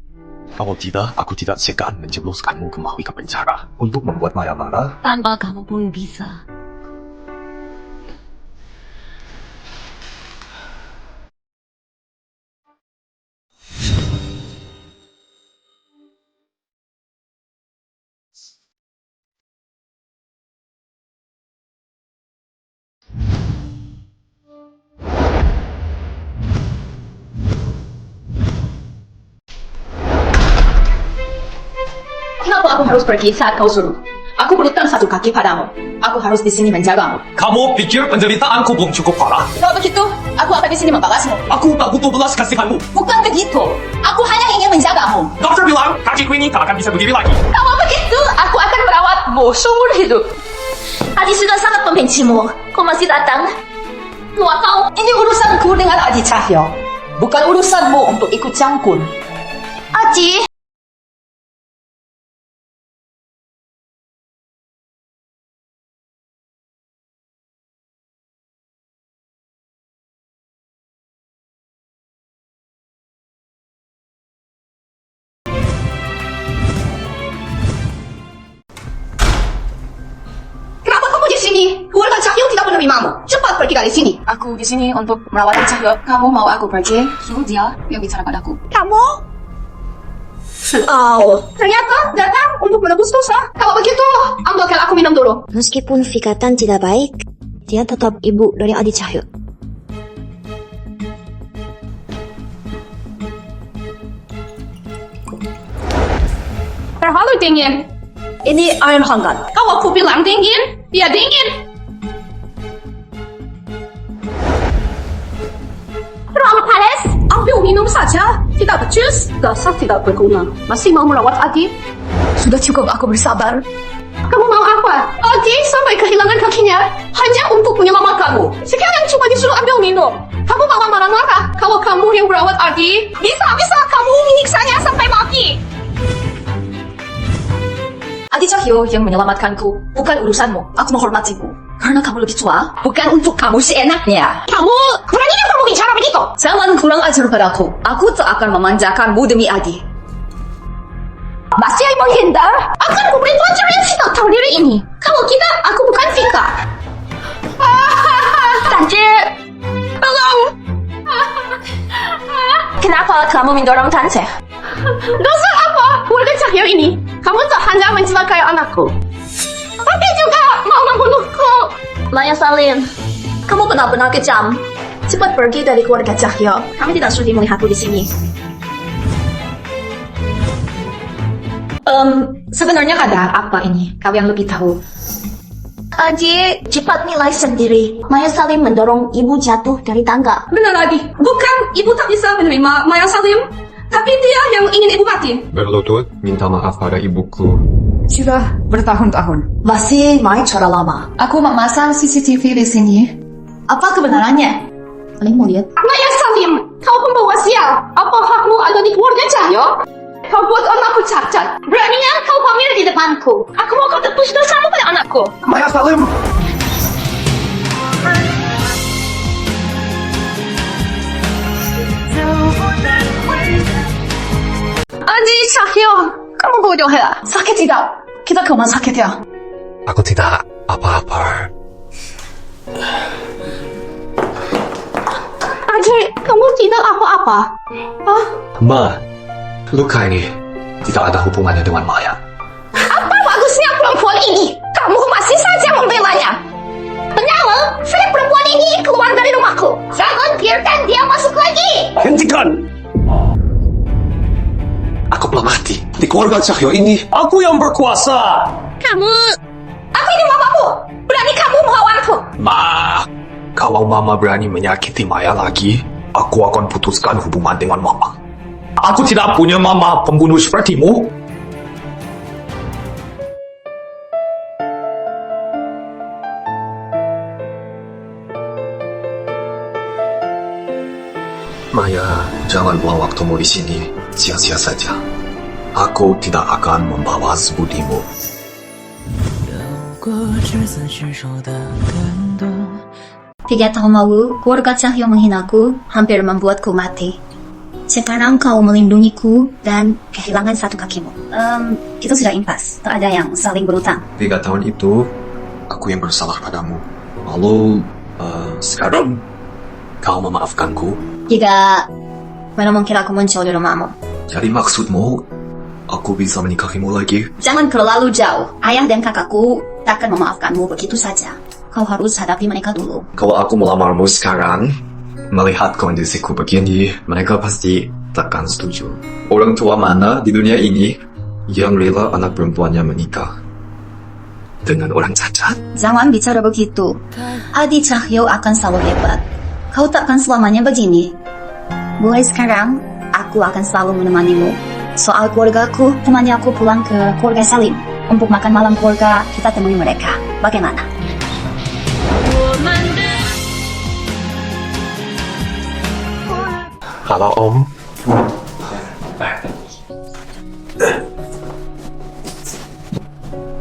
Kalau tidak, aku tidak segan menjebloskanmu kembali ke penjara untuk membuat Maya marah. Tanpa kamu pun bisa. Kenapa aku harus pergi saat kau suruh? Aku berhutang satu kaki padamu. Aku harus di sini menjagamu. Kamu pikir penderitaanku belum cukup parah? Kalau begitu, aku akan di sini membalasmu. Aku tak butuh belas kasihanmu. Bukan begitu. Aku hanya ingin menjagamu. Dokter bilang kakiku ini tak akan bisa berdiri lagi. Kalau begitu, aku akan merawatmu seumur hidup. Adi sudah sangat membencimu. Kau masih datang? Luar kau, ini urusanku dengan Adi Cahyo. Bukan urusanmu untuk ikut campur. Adi! Keluarga Cahyo tidak menerimamu. Cepat pergi dari sini. Aku di sini untuk merawat Cahyo. Kamu mau aku pergi? Suruh dia yang bicara padaku. Kamu? Ternyata datang untuk menebus dosa. Kalau begitu, ambilkan aku minum dulu. Meskipun Fikatan tidak baik, dia tetap ibu dari Adi Cahyo. Terlalu dingin. Ini air hangat. Kalau aku bilang dingin, dia dingin. Terlalu panas. Ambil minum saja. Tidak becus. Dasar tidak berguna. Masih mau merawat Adi? Sudah cukup aku bersabar. Kamu mau apa? Adi sampai kehilangan kakinya hanya untuk menyelamatkanmu. Sekarang cuma disuruh ambil minum. Kamu malah marah-marah kalau kamu yang merawat Adi. Bisa kamu menyiksanya sampai mati. Adi Cahyo yang menyelamatkanku, bukan urusanmu. Aku menghormatimu. Karena kamu lebih tua, bukan untuk kamu seenaknya. Kamu, beraninya kamu bicara begitu? Jangan kurang ajar padaku. Aku tak akan memanjakanmu demi Adi. Masih menghindar? Akan ku beri pelajaran yang tidak tahu diri ini. Kalau kita, aku bukan Vika. Tajir, tolong. Kenapa kamu mendorong tante? Dosa apa keluarga Cahyo ini? Kamu tak hanya mencelakai anakku, tapi juga mau membunuhku. Maya Salim, kamu benar-benar kejam. Cepat pergi dari keluarga Cahyo. Kami tidak sudi melihatmu di sini. Sebenarnya ada apa ini? Kau yang lebih tahu. Adik, cepat nilai sendiri. Maya Salim mendorong ibu jatuh dari tangga. Benar, Adi. Bukan ibu tak bisa menerima Maya Salim, tapi dia yang ingin ibu mati. Berlutut minta maaf pada ibuku. Sudah bertahun-tahun. Masih main cara lama. Aku memasang CCTV di sini. Apa kebenarannya? Kalian mau lihat? Maya Salim, kau pembawa sial. Apa hakmu ada di keluarga Cahyo? Kau buat anakku cacat. Beraninya kau pamer di depanku. Aku mau kau tebus dosamu pada anakku. Maya Salim! Adi, Cahyo, kamu bodoh ya? Sakit tidak? Kita ke rumah sakit ya. Aku tidak apa-apa. Adi, kamu tidak apa-apa. Hah? Ma, luka ini tidak ada hubungannya dengan Maya. Apa bagusnya perempuan ini? Kamu masih saja membelanya. Penyala, saya perempuan ini keluar dari rumahku. Jangan biarkan dia masuk lagi. Hentikan! Aku belum mati. Di keluarga Cahyo ini, aku yang berkuasa. Kamu... Aku ini mamamu. Berani kamu melawanku. Ma, kalau Mama berani menyakiti Maya lagi, aku akan putuskan hubungan dengan Mama. Aku tidak punya mama pembunuh sepertimu. Maya, jangan buang waktumu di sini sia-sia saja. Aku tidak akan membalas budimu. 3 tahun lalu, keluarga Cahyo menghinaku, hampir membuatku mati. Sekarang kau melindungiku dan kehilangan satu kakimu. Itu sudah impas. Tak ada yang saling berutang. 3 tahun itu, aku yang bersalah padamu. Lalu, sekarang, kau memaafkanku? Jika mana mungkin aku muncul di rumahmu. Jadi maksudmu, aku bisa menikahimu lagi? Jangan terlalu jauh. Ayah dan kakakku takkan memaafkanmu begitu saja. Kau harus hadapi mereka dulu. Kalau aku melamarmu sekarang, melihat kondisiku begini, mereka pasti takkan setuju. Orang tua mana di dunia ini yang rela anak perempuannya menikah dengan orang cacat? Jangan bicara begitu. Adi Cahyo akan selalu hebat. Kau takkan selamanya begini. Mulai sekarang, aku akan selalu menemanimu. Soal keluargaku, temani aku pulang ke keluarga Salim. Untuk makan malam keluarga, kita temui mereka. Bagaimana? Halo Om.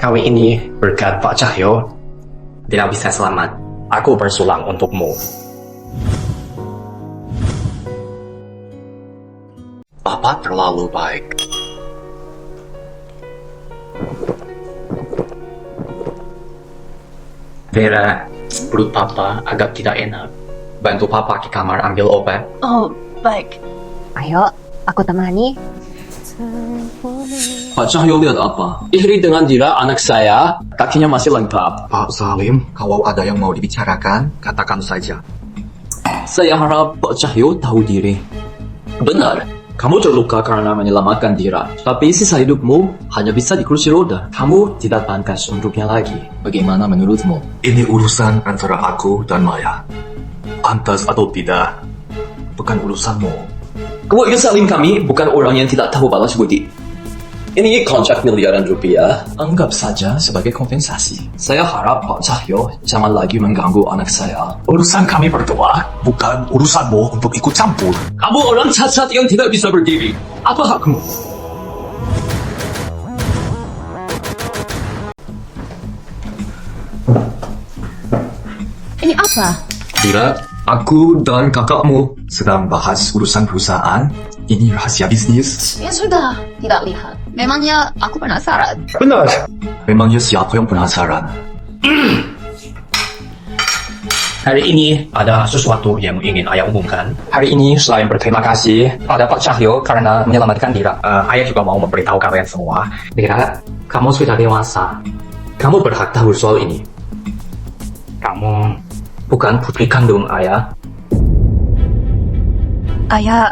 Kali ini berkat Pak Cahyo tidak bisa selamat. Aku bersulang untukmu. Papa terlalu baik. Vera, perut Papa agak tidak enak. Bantu Papa ke kamar ambil obat. Oh, baik. Ayo, aku temani. Pak Cahyo lihat apa? Iri dengan dia, anak saya, kakinya masih lengkap. Pak Salim, kalau ada yang mau dibicarakan, katakan saja. Saya harap Pak Cahyo tahu diri. Benar, kamu terluka karena menyelamatkan Dira. Tapi sisa hidupmu hanya bisa di kursi roda. Kamu tidak pantas untuknya lagi. Bagaimana menurutmu? Ini urusan antara aku dan Maya. Pantas atau tidak, bukan urusanmu. Keluarga Salim kami bukan orang yang tidak tahu balas budi. Ini kontrak miliaran rupiah. Anggap saja sebagai kompensasi. Saya harap Pak Cahyo jangan lagi mengganggu anak saya. Urusan kami berdua, bukan urusanmu untuk ikut campur. Kamu orang cacat yang tidak bisa berdiri. Apa hakmu? Ini apa? Tidak, aku dan kakakmu sedang bahas urusan perusahaan. Ini rahasia bisnis. Ya sudah, tidak lihat. Memangnya aku penasaran. Benar. Memangnya siapa yang penasaran? Hari ini ada sesuatu yang ingin ayah umumkan. Hari ini selain berterima kasih pada Pak Cahyo karena menyelamatkan Dira, ayah juga mau memberitahu kalian semua. Dira, kamu sudah dewasa. Kamu berhak tahu soal ini. Kamu bukan putri kandung ayah. Ayah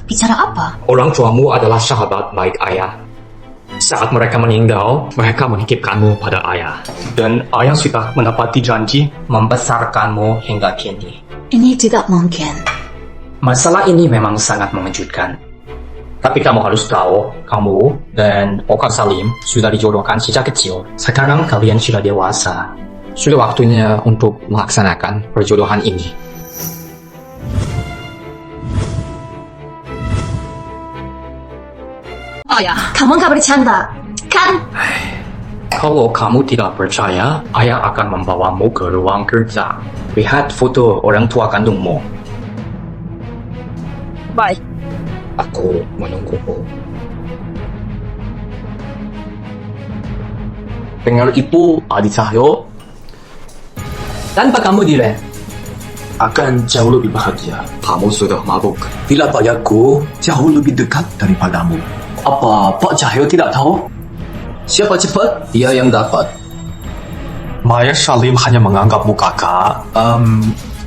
bicara apa? Orang tuamu adalah sahabat baik ayah. Saat mereka meninggal, mereka menitipkanmu pada ayah. Dan ayah sudah menepati janji membesarkanmu hingga kini. Ini tidak mungkin. Masalah ini memang sangat mengejutkan. Tapi kamu harus tahu, kamu dan Oka Salim sudah dijodohkan sejak kecil. Sekarang kalian sudah dewasa. Sudah waktunya untuk melaksanakan perjodohan ini. Ayah, kamu nggak bercanda, kan? Kalau kamu tidak percaya, ayah akan membawamu ke ruang kerja. Lihat foto orang tua kandungmu. Baik. Aku menunggumu. Dengar itu, Adi Cahyo. Tanpa kamu, Dira, akan jauh lebih bahagia. Kamu sudah mabuk. Bila ayahku jauh lebih dekat daripadamu. Apa Pak Cahyo tidak tahu? Siapa cepat, dia yang dapat. Maya Salim hanya menganggapmu kakak.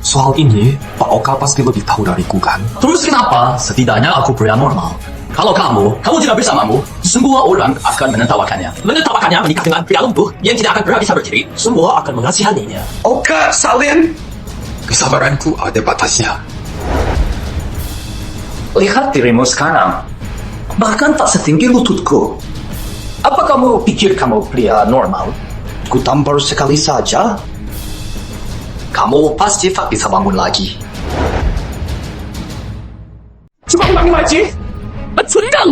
Soal ini, Pak Oka pasti lebih tahu dariku kan? Terus kenapa? Setidaknya aku pria normal. Kalau kamu tidak bersamamu, semua orang akan menertawakannya. Menertawakannya menikah dengan pria lumpuh yang tidak akan pernah bisa berdiri. Semua akan mengasihaninya. Oka Salim, kesabaranku ada batasnya. Lihat dirimu sekarang. Bahkan tak setinggi lututku. Apa kamu pikir kamu pria normal? Ku tampar sekali saja. Kamu pasti tak bisa bangun lagi. Coba ulangi lagi. Cundang.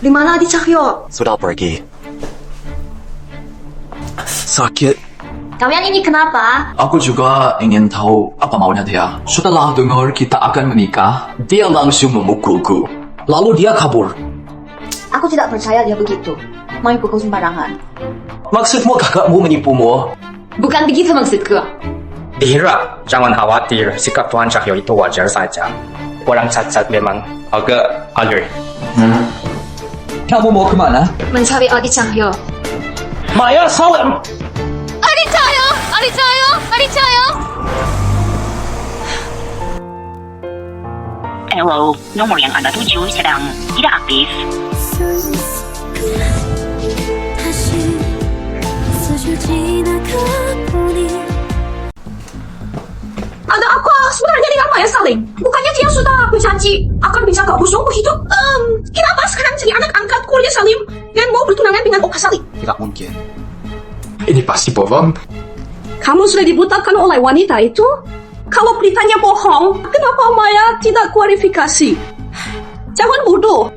Di mana Adi Cahyo? Sudah pergi. Sakit. Kalian ini kenapa? Aku juga ingin tahu apa maunya dia. Setelah dengar kita akan menikah, dia langsung memukulku. Lalu dia kabur. Aku tidak percaya dia begitu. Main pukul sembarangan. Maksudmu kakakmu menipumu? Bukan begitu maksudku. Dira, jangan khawatir. Sikap Tuan Cahyo itu wajar saja. Orang cacat memang agak alert. Kamu mau kemana? Mencari Adi Cahyo. Maya Salim! Adi Cahyo! Adi Cahyo! Adi Cahyo! Hello, nomor yang Anda tuju sedang tidak aktif. Ada apa sebenarnya dengan Maya Salim? Bukannya dia sudah berjanji akan menjaga busungku hidup? Kenapa sekarang jadi anak angkat keluarga Salim dan mau bertunangan dengan Oka Salim? Tidak mungkin. Ini pasti bohong. Kamu sudah dibutakan oleh wanita itu? Kalau beritanya bohong, kenapa Maya tidak kualifikasi? Jangan bodoh.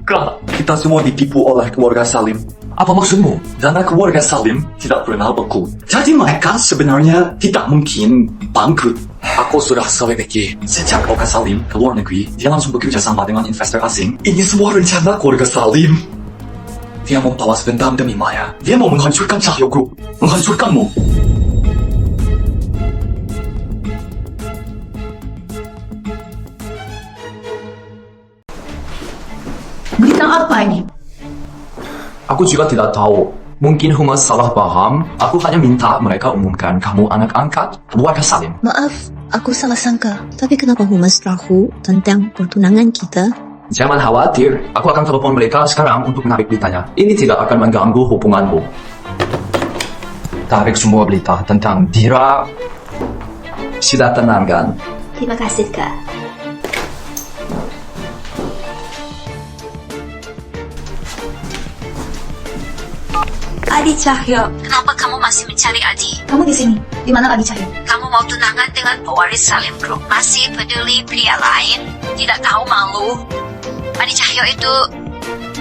Kak, kita semua ditipu oleh keluarga Salim. Apa maksudmu? Dana keluarga Salim tidak pernah beku. Jadi mereka sebenarnya tidak mungkin bangkrut. Aku sudah selidiki. Sejak Oka Salim ke luar negeri, dia langsung bekerja sama dengan investor asing. Ini semua rencana keluarga Salim. Dia mau balas dendam demi Maya. Dia mau menghancurkan Cahyo Group. Menghancurkanmu. Berita apa ini? Aku juga tidak tahu. Mungkin Humas salah paham. Aku hanya minta mereka umumkan kamu anak angkat keluarga Salim. Maaf, aku salah sangka. Tapi kenapa Humas tahu tentang pertunangan kita? Jangan khawatir. Aku akan telepon mereka sekarang untuk menarik beritanya. Ini tidak akan mengganggu hubunganmu. Tarik semua berita tentang Dira. Sudah tenang kan? Terima kasih, Kak. Adi Cahyo, kenapa kamu masih mencari Adi? Kamu di sini. Di mana Adi Cahyo? Kamu mau tunangan dengan pewaris Salim Group, masih peduli pria lain, tidak tahu malu. Adi Cahyo itu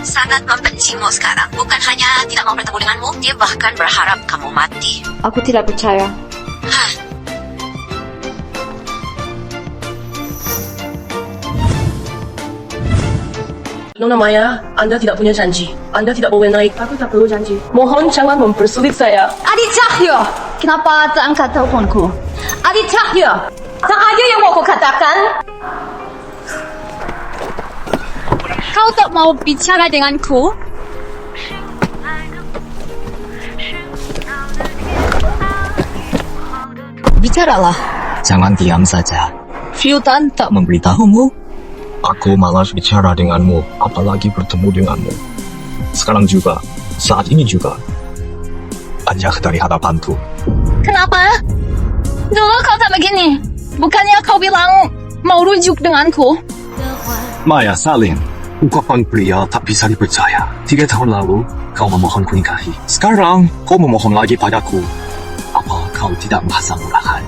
sangat membencimu sekarang. Bukan hanya tidak mau bertemu denganmu, dia bahkan berharap kamu mati. Aku tidak percaya. Nona Maya, Anda tidak punya janji. Anda tidak boleh naik. Aku tak perlu janji. Mohon jangan mempersulit saya. Adik Cahyo, kenapa tak angkat teleponku? Adik Cahyo, tak ada yang mau kau katakan? Kau tak mau bicara denganku? Bicaralah. Jangan diam saja. Fiutan tak memberitahumu. Aku malas bicara denganmu, apalagi bertemu denganmu. Sekarang juga, saat ini juga. Ajak dari hadapanku. Kenapa? Dulu kau tak begini. Bukannya kau bilang mau rujuk denganku? Maya Salim, ungkapan pria tak bisa dipercaya. 3 tahun lalu, kau memohonku nikahi. Sekarang, kau memohon lagi padaku. Apa kau tidak merasa murahan?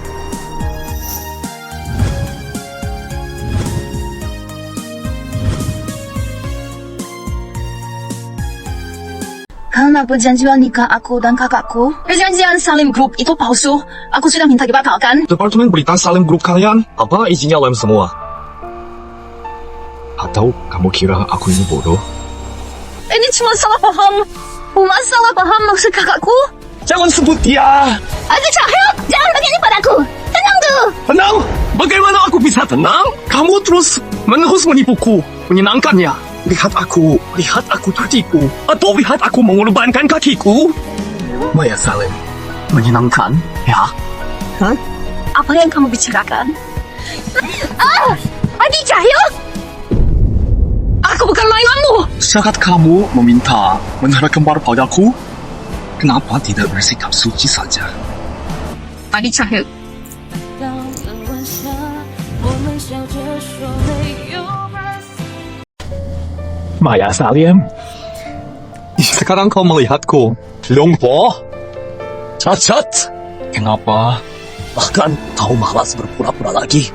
Kau nak berjanjian nikah aku dan kakakku? Perjanjian Salim Group itu palsu. Aku sudah minta dibatalkan. Departemen berita Salim Group kalian, apa isinya lem semua? Atau kamu kira aku ini bodoh? Ini cuma salah paham. Bukan salah paham maksud kakakku. Jangan sebut dia! Adik Cahyo, jangan begini padaku. Tenang dulu. Tenang? Bagaimana aku bisa tenang? Kamu terus menerus menipuku, menyenangkannya. Lihat aku tertipu. Atau lihat aku mengorbankan kakiku. Maya Salim, menyenangkan, ya? Hah? Apa yang kamu bicarakan? Adik Cahyo! Aku bukan mainanmu. Saat kamu meminta menara kembar padaku, kenapa tidak bersikap suci saja? Adik Cahyo. Maya Salim, sekarang kau melihatku lumpuh, cacat. Kenapa? Bahkan kau malas berpura-pura lagi.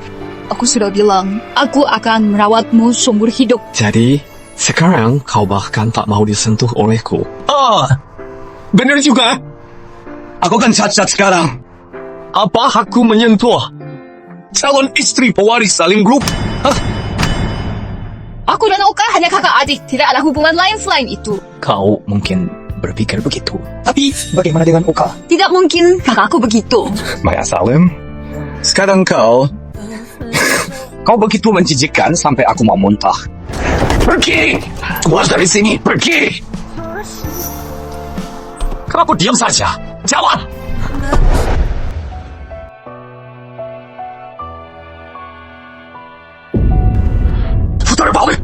Aku sudah bilang, aku akan merawatmu seumur hidup. Jadi, sekarang kau bahkan tak mau disentuh olehku. Benar juga. Aku kan cacat sekarang. Apa hakku menyentuh calon istri pewaris Salim Group? Aku dan Oka hanya kakak adik, tidak ada hubungan lain selain itu. Kau mungkin berpikir begitu. Tapi bagaimana dengan Oka? Tidak mungkin kakakku begitu. Maya Salim, sekarang kau begitu menjijikkan sampai aku mau muntah. Pergi! Keluar dari sini, pergi! Kenapa diam saja? Jawab! Putar balik!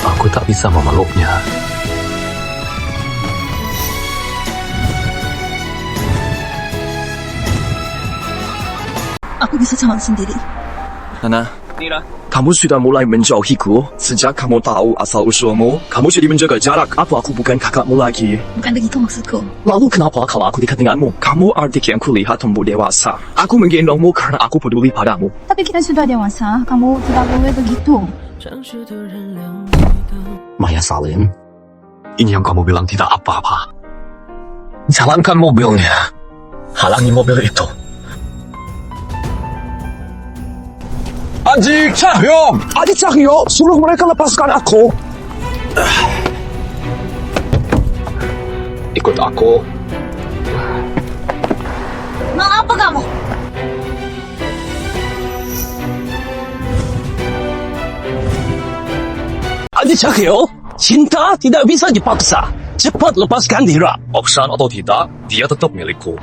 Aku tak bisa memeluknya. Aku bisa jalan sendiri. Nana, kamu sudah mulai menjauhiku. Sejak kamu tahu asal-usulmu, kamu jadi menjaga jarak. Apa aku bukan kakakmu lagi? Bukan begitu maksudku. Lalu kenapa kalau aku dekat denganmu, kamu adik yang kulihat tumbuh dewasa? Aku menggendongmu karena aku peduli padamu. Tapi kita sudah dewasa, kamu tidak boleh begitu. Maya Salim, ini yang kamu bilang tidak apa-apa. Jalankan mobilnya. Halangi mobil itu. Adik Cahyo, suruh mereka lepaskan aku. Ikut aku. Mau apa kamu? Adik Cahyo, cinta tidak bisa dipaksa. Cepat lepaskan Dira. Paksa atau tidak, dia tetap milikku.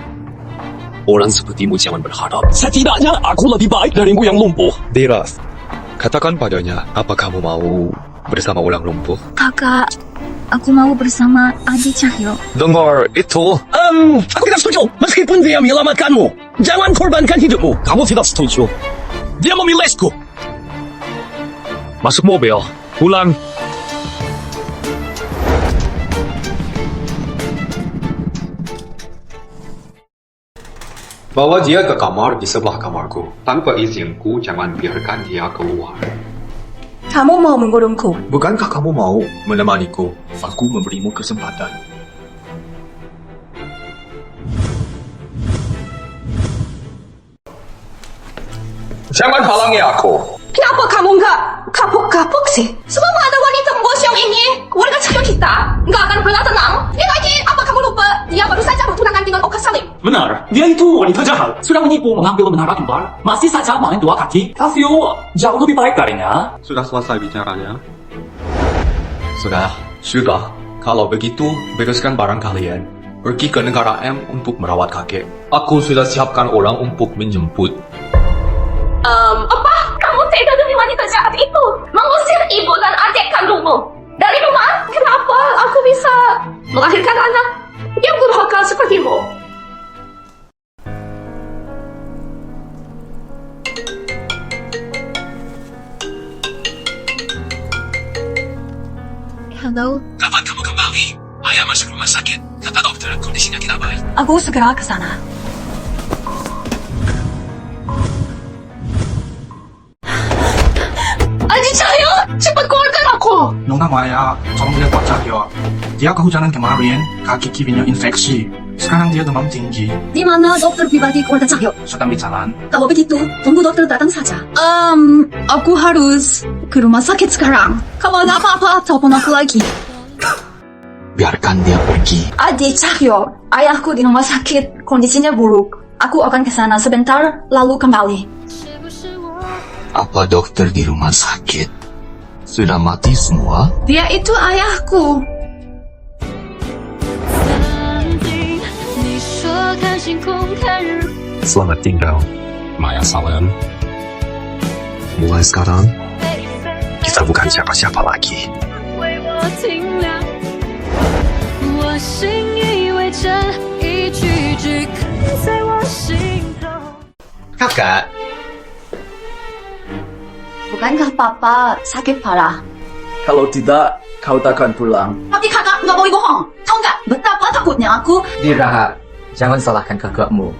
Orang sepertimu jangan berharap. Setidaknya aku lebih baik darimu yang lumpuh. Dira, katakan padanya, apa kamu mau bersama orang lumpuh? Kakak, aku mau bersama Adik Cahyo. Dengar itu. Aku tidak setuju. Meskipun dia menyelamatkanmu, jangan korbankan hidupmu. Kamu tidak setuju. Dia memilihku. Masuk mobil. Pulang. Bawa dia ke kamar di sebelah kamarku. Tanpa izinku, jangan biarkan dia keluar. Kamu mau mengurungku? Bukankah kamu mau menemaniku? Aku memberimu kesempatan. Jangan halangi aku. Kenapa kamu nggak kapok-kapok sih? Selama ada wanita bos yang ini, keluarga cahyo kita nggak akan pernah tenang. Dan lagi, apa kamu lupa? Dia baru saja bertunangan dengan Oka Salim. Benar, dia itu wanita jahat. Sudah menipu mengambil menara kembar, masih saja main dua kaki. Kavio jauh lebih baik darinya. Sudah selesai bicaranya? Sudah. Kalau begitu, bereskan barang kalian. Pergi ke negara M untuk merawat kakek. Aku sudah siapkan orang untuk menjemput. Apa? Kamu tega demi wanita jahat itu? Mengusir ibu dan adik kandungmu dari rumah? Kenapa aku bisa melahirkan anak yang durhaka sepertimu? Halo, Kapan kamu kembali? Ayah masuk rumah sakit. Kata dokter, kondisinya tidak baik. aku segera ke sana. Adi Cahyo, cepat keluarkan aku. Nona Maya, tolong lihat Pak Cahyo. Dia kehujanan kemarin, kaki kirinya infeksi. Sekarang dia demam tinggi. Di mana dokter pribadi keluarga Cahyo? Sedang di jalan. Kalau begitu, tunggu dokter datang saja. Aku harus ke rumah sakit sekarang. Kalau ada apa-apa, telepon aku lagi. Biarkan dia pergi. Adik Cahyo, ayahku di rumah sakit, kondisinya buruk. Aku akan ke sana sebentar, lalu kembali. Apa dokter di rumah sakit sudah mati semua? Dia itu ayahku. Selamat tinggal, Maya Salim. Mulai sekarang, kita bukan siapa-siapa lagi. Kakak, Bukankah papa sakit parah? Kalau tidak, kau takkan pulang. Tapi kakak nggak boleh bohong. Tahu nggak betapa takutnya aku? Diraha, jangan salahkan kakakmu.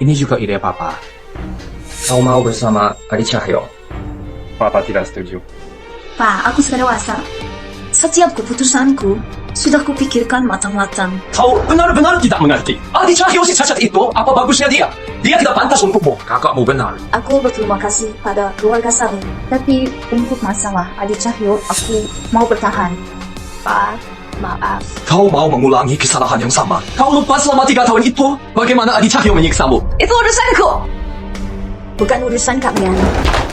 Ini juga ide papa. Kau mau bersama Adi Cahyo? Papa tidak setuju. Pak, aku sudah dewasa. Setiap keputusanku sudah kupikirkan matang-matang. Kau benar-benar tidak mengerti. Adi Cahyo si cacat itu, apa bagusnya dia? Dia tidak pantas untukmu. Kakakmu benar. Aku berterima kasih pada keluarga Salim. Tapi untuk masalah Adi Cahyo, aku mau bertahan. Pak, maaf. Kau mau mengulangi kesalahan yang sama. Kau lupa selama 3 tahun itu, bagaimana Adi Cahyo menyiksamu. Itu urusanku. Bukan urusan kalian.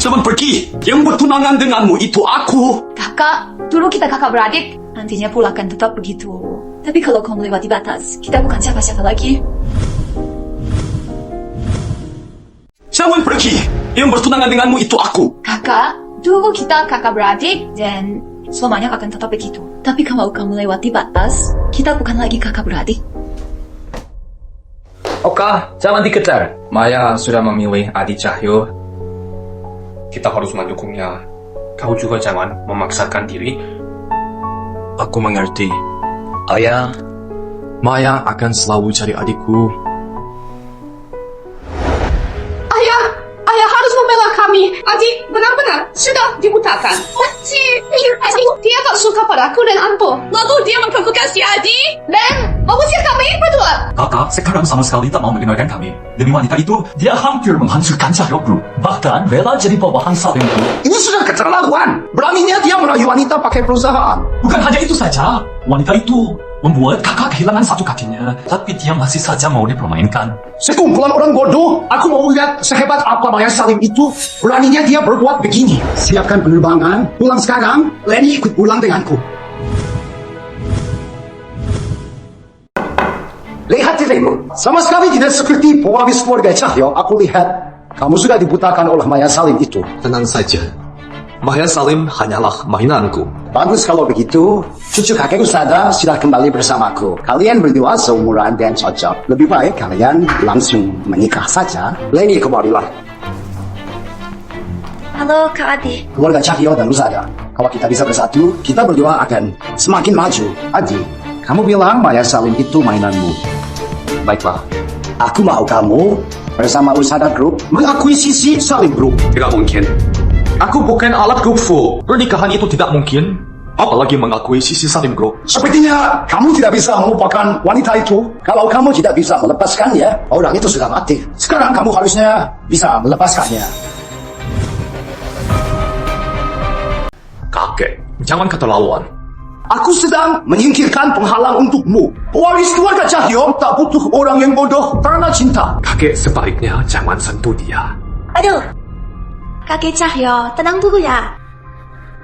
Jangan pergi. Yang bertunangan denganmu itu aku. Kakak, dulu kita kakak beradik. Nantinya pula akan tetap begitu. Tapi kalau kau melewati batas, kita bukan siapa-siapa lagi. Jangan pergi. Yang bertunangan denganmu itu aku. Kakak, dulu kita kakak beradik dan selamanya akan tetap begitu. Tapi kalau kau melewati batas, kita bukan lagi kakak beradik. Oka, jangan dikejar. Maya sudah memilih Adi Cahyo. Kita harus mendukungnya. Kau juga jangan memaksakan diri. Aku mengerti. Ayah, Maya akan selalu cari adikku. Ayah harus membela kami. Adi benar-benar sudah dibutakan. Dia tak suka padaku dan Anto. Lalu dia memprovokasi Adi dan mengusir kami berdua. Kakak sekarang sama sekali tak mau mendengarkan kami. Demi wanita itu, dia hampir menghancurkan Cahyo Group. Bahkan bela jadi bawahan Salim Group. Ini sudah keterlaluan. Beraninya dia merayu wanita pakai perusahaan. Bukan hanya itu saja, wanita itu membuat kakak kehilangan satu kakinya, tapi dia masih saja mau dipermainkan. Sekumpulan orang bodoh. Aku mau lihat sehebat apa Maya Salim itu. Beraninya dia berbuat begini. Siapkan penerbangan. Pulang sekarang. Lenny ikut pulang denganku. Lihat dirimu. Sama sekali tidak seperti pewaris keluarga Cahyo. Aku lihat kamu sudah dibutakan oleh Maya Salim itu. Tenang saja. Maya Salim hanyalah mainanku. Bagus kalau begitu. Cucu kakekku sudah kembali bersamaku. Kalian berdua seumuran dan cocok. Lebih baik kalian langsung menikah saja. Lenny kembalilah. Halo Kak Adi. Keluarga Cahyo dan Lusada. Kalau kita bisa bersatu, kita berdua akan semakin maju. Adi, kamu bilang Maya Salim itu mainanmu. Baiklah. Aku mau kamu bersama Lusada Group mengakuisisi Salim Group. Tidak mungkin. Aku bukan alat kungfu. Pernikahan itu tidak mungkin. Apalagi mengakui sisi Salim Group. Sepertinya kamu tidak bisa melupakan wanita itu. Kalau kamu tidak bisa melepaskannya, orang itu sudah mati. Sekarang kamu harusnya bisa melepaskannya. Kakek, jangan keterlaluan. Aku sedang menyingkirkan penghalang untukmu. Pewaris keluarga Cahyo tak butuh orang yang bodoh karena cinta. Kakek sebaiknya jangan sentuh dia. Aduh, Kakek Cahyo, tenang dulu ya.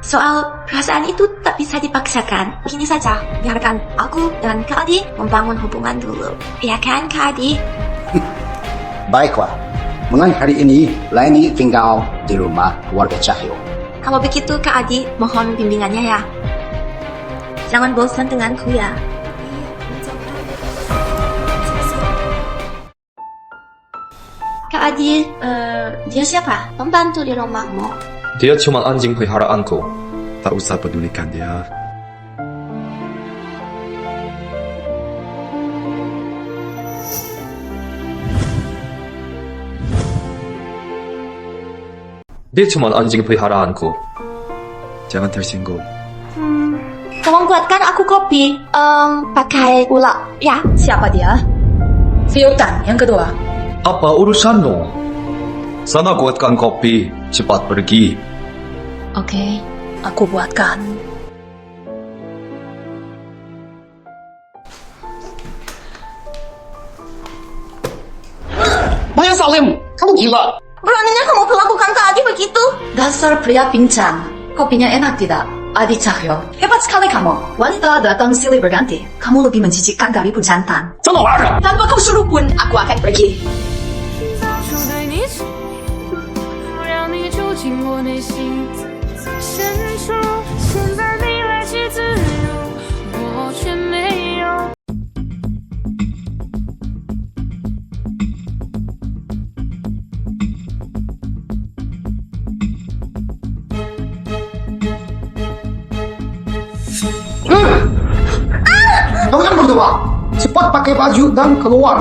Soal perasaan itu tak bisa dipaksakan. Gini saja, biarkan aku dan Kak Adi membangun hubungan dulu. Ya kan, Kak Adi? Baiklah, mulai hari ini Leni tinggal di rumah keluarga Cahyo. Kalau begitu, Kak Adi, mohon bimbingannya ya. Jangan bosan denganku ya. Kak Adi, dia siapa? Pembantu di rumahmu. Dia cuma anjing peliharaanku. Tak usah pedulikan dia. Dia cuma anjing peliharaanku. Jangan tersinggung. Tolong buatkan aku kopi. Pakai gula. Ya. Siapa dia? Fiotan yang kedua. Apa urusanmu? Sana buatkan kopi. Cepat pergi. Oke, aku buatkan. Maya Salim, kamu gila. Beraninya kamu perlakukan Kak Adi begitu? Dasar pria pincang. Kopinya enak tidak? Adi Cahyo, hebat sekali kamu. Wanita datang silih berganti. Kamu lebih menjijikkan dari pejantan. Tanpa kau suruh pun, aku akan pergi. 让你住进我内心深处，现在你来去自如，我却没有。Kalian berdua, cepat pakai baju dan keluar.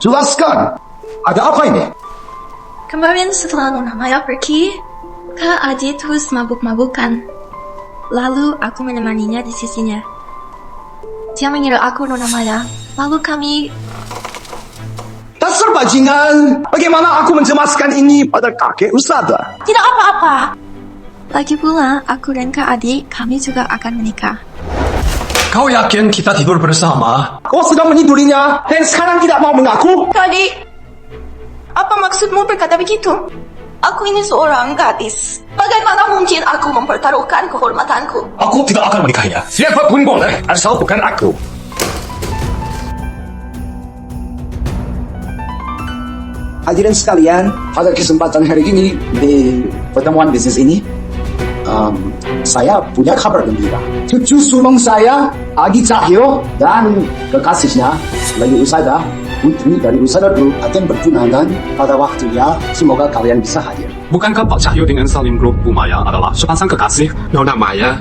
Jelaskan, ada apa ini? Kemarin setelah Nona Maya pergi, Kak Adi terus mabuk-mabukan. Lalu aku menemaninya di sisinya. Dia mengira aku Nona Maya. Lalu kami... Dasar bajingan, bagaimana aku menjemaskan ini pada kakek Usada? Tidak apa-apa. Lagi pula, aku dan Kak Adi, kami juga akan menikah. Kau yakin kita tidur bersama? Kau sedang menidurinya dan sekarang tidak mau mengaku? Kak Adi, apa maksudmu berkata begitu? Aku ini seorang gadis. Bagaimana mungkin aku mempertaruhkan kehormatanku? Aku tidak akan menikahinya. Siapapun boleh, asal bukan aku. Hadirin sekalian, pada kesempatan hari ini di pertemuan bisnis ini, saya punya kabar gembira. Cucu sulung saya, Adi Cahyo, dan kekasihnya, lagi Usada, putri dari Usada Group akan bertunangan pada waktunya. Semoga kalian bisa hadir. Bukankah Pak Cahyo dengan Salim Group Bu Maya adalah sepasang kekasih? Nona Maya,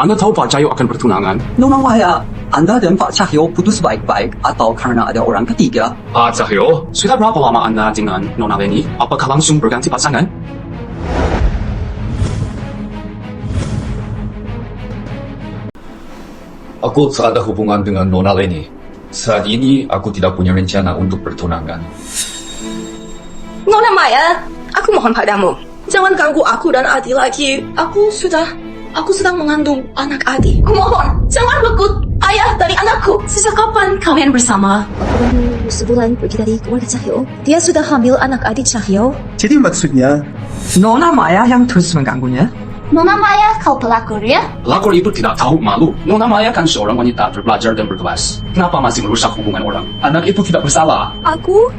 Anda tahu Pak Cahyo akan bertunangan? Nona Maya, Anda dan Pak Cahyo putus baik-baik atau karena ada orang ketiga? Pak Cahyo, sudah berapa lama Anda dengan Nona Leni? Apakah langsung berganti pasangan? Aku tak ada hubungan dengan Nona Leni. Saat ini aku tidak punya rencana untuk bertunangan. Nona Maya, aku mohon padamu, jangan ganggu aku dan Adi lagi. Aku sedang mengandung anak Adi. Kumohon, jangan lekut ayah dari anakku. Sejak kapan kalian bersama? Aku baru sebulan pergi dari keluarga Cahyo. Dia sudah hamil anak Adi Cahyo. Jadi maksudnya Nona Maya yang terus mengganggunya? Nona Maya, kau pelakor ya? Pelakor itu tidak tahu malu. Nona Maya kan seorang wanita terpelajar dan berkelas. Kenapa masih merusak hubungan orang? Anak itu tidak bersalah. Aku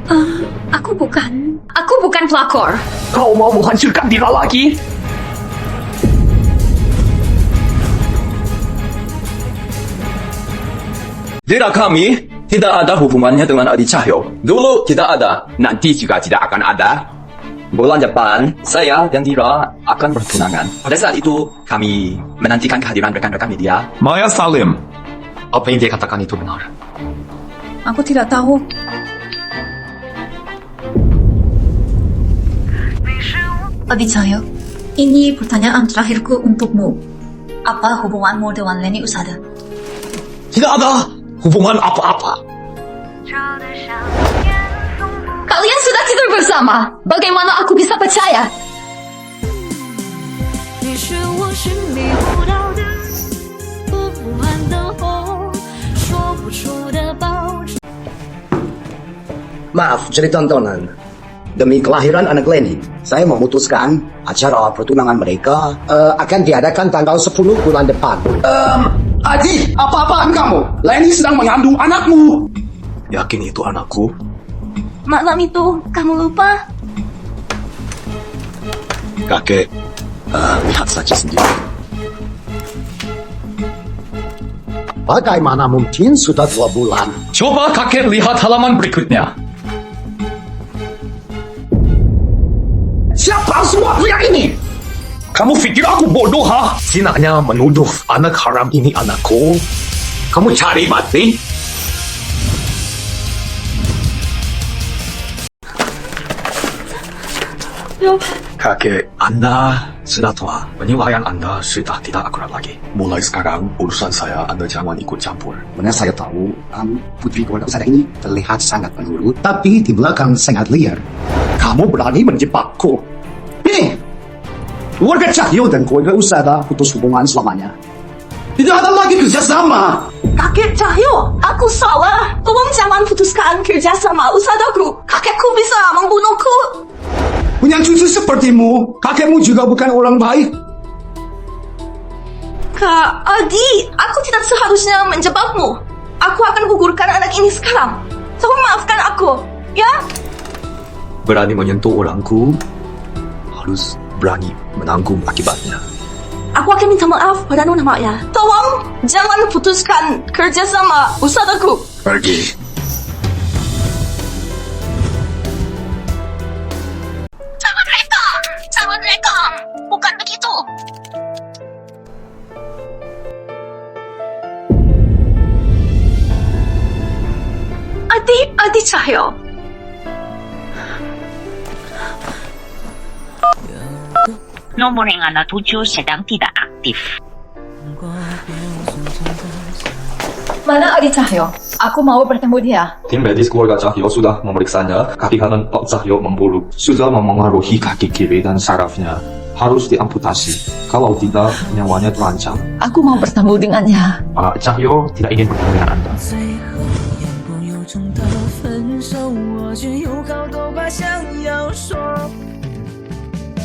bukan pelakor. Kau mau menghancurkan Dira lagi? Dira kami tidak ada hubungannya dengan Adi Cahyo. Dulu tidak ada, nanti juga tidak akan ada. Bulan depan, saya dan Dira akan bertunangan. Pada saat itu, kami menantikan kehadiran rekan-rekan media. Maya Salim, apa yang dia katakan itu benar? Aku tidak tahu. Adi Cahyo, ini pertanyaan terakhirku untukmu. Apa hubunganmu dengan Leni Usada? Tidak ada hubungan apa-apa. Kalian sudah kita bersama. Bagaimana aku bisa percaya? 你是我寻觅不到的，呼不完的红，说不出的报纸。 Maaf, jadi tontonan. Demi kelahiran anak Lenny, saya memutuskan acara pertunangan mereka akan diadakan tanggal 10 bulan depan. Adi, apa-apaan kamu? Lenny sedang mengandung anakmu. Yakin itu anakku? Malam itu, kamu lupa? Kakek, lihat saja sendiri. Bagaimana mungkin sudah 2 bulan? Coba kakek lihat halaman berikutnya. Siapa semua pria ini? Kamu pikir aku bodoh, ha? Sinaknya menuduh anak haram ini anakku. Kamu cari mati? Kakek, Anda sudah tua. Penilaian Anda sudah tidak akurat lagi. Mulai sekarang, urusan saya Anda jangan ikut campur. Benar saya tahu, putri keluarga saya ini terlihat sangat penurut, tapi di belakang sangat liar. Kamu berani menjebakku. Ini, keluarga Cahyo dan keluarga Usada putus hubungan selamanya. Tidak ada lagi kerjasama. Kakek Cahyo, aku salah. Tolong jangan putuskan kerjasama usadaku. Kakekku bisa membunuhku. Punya cucu sepertimu, kakekmu juga bukan orang baik. Kak Adi, aku tidak seharusnya menjebakmu. Aku akan gugurkan anak ini sekarang. Tolong maafkan aku, ya? Berani menyentuh orangku, harus berani menanggung akibatnya. Aku akan minta maaf pada Nona Maya. Tolong jangan putuskan kerjasama usadaku. Pergi. Jangan rekam. Bukan begitu. Adi Cahyo. Nomor yang Anda tuju sedang tidak aktif. Mana Adi Cahyo? Aku mau bertemu dia. Tim medis keluarga Cahyo sudah memeriksanya. Kaki kanan Pak Cahyo memburuk, sudah memengaruhi kaki kiri dan sarafnya. Harus diamputasi. Kalau tidak, nyawanya terancam. Aku mau bertemu dengannya. Pak Cahyo tidak ingin bertemu dengan Anda.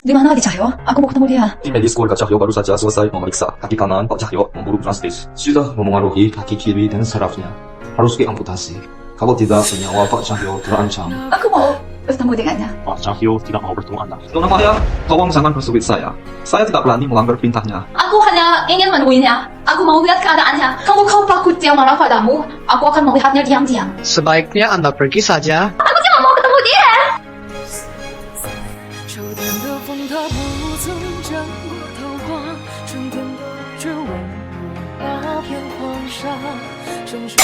Di mana Adi Cahyo? Aku mau ketemu dia. Tim medis keluarga Cahyo baru saja selesai memeriksa. Kaki kanan Pak Cahyo memburuk drastis. Sudah memengaruhi kaki kiri dan sarafnya. Harus diamputasi. Kalau tidak, nyawa Pak Cahyo terancam. Aku mau bertemu dengannya. Pak Cahyo tidak mau bertemu Anda. Nona Maya, tolong jangan persulit saya. Saya tidak berani melanggar perintahnya. Aku hanya ingin menemuinya. Aku mau lihat keadaannya. Kalau kau takut dia marah padamu, aku akan melihatnya diam-diam. Sebaiknya Anda pergi saja. Aku cuma mau ketemu dia. 秋天的风，它不曾见过桃花；春天的绝望，那片黄沙。城市。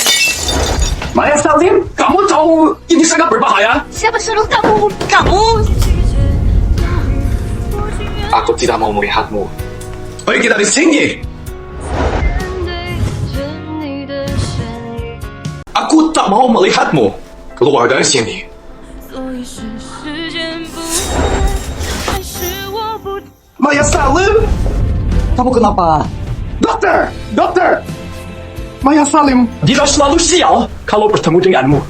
Maya Salim, kamu tahu ini sangat berbahaya. Siapa suruh kamu? Kamu? Aku tidak mau melihatmu. Pergi dari sini. Aku tak mau melihatmu. Keluar dari sini. Maya Salim, Kamu kenapa? dokter, dokter. Maya Salim, dia selalu sial kalau bertemu denganmu.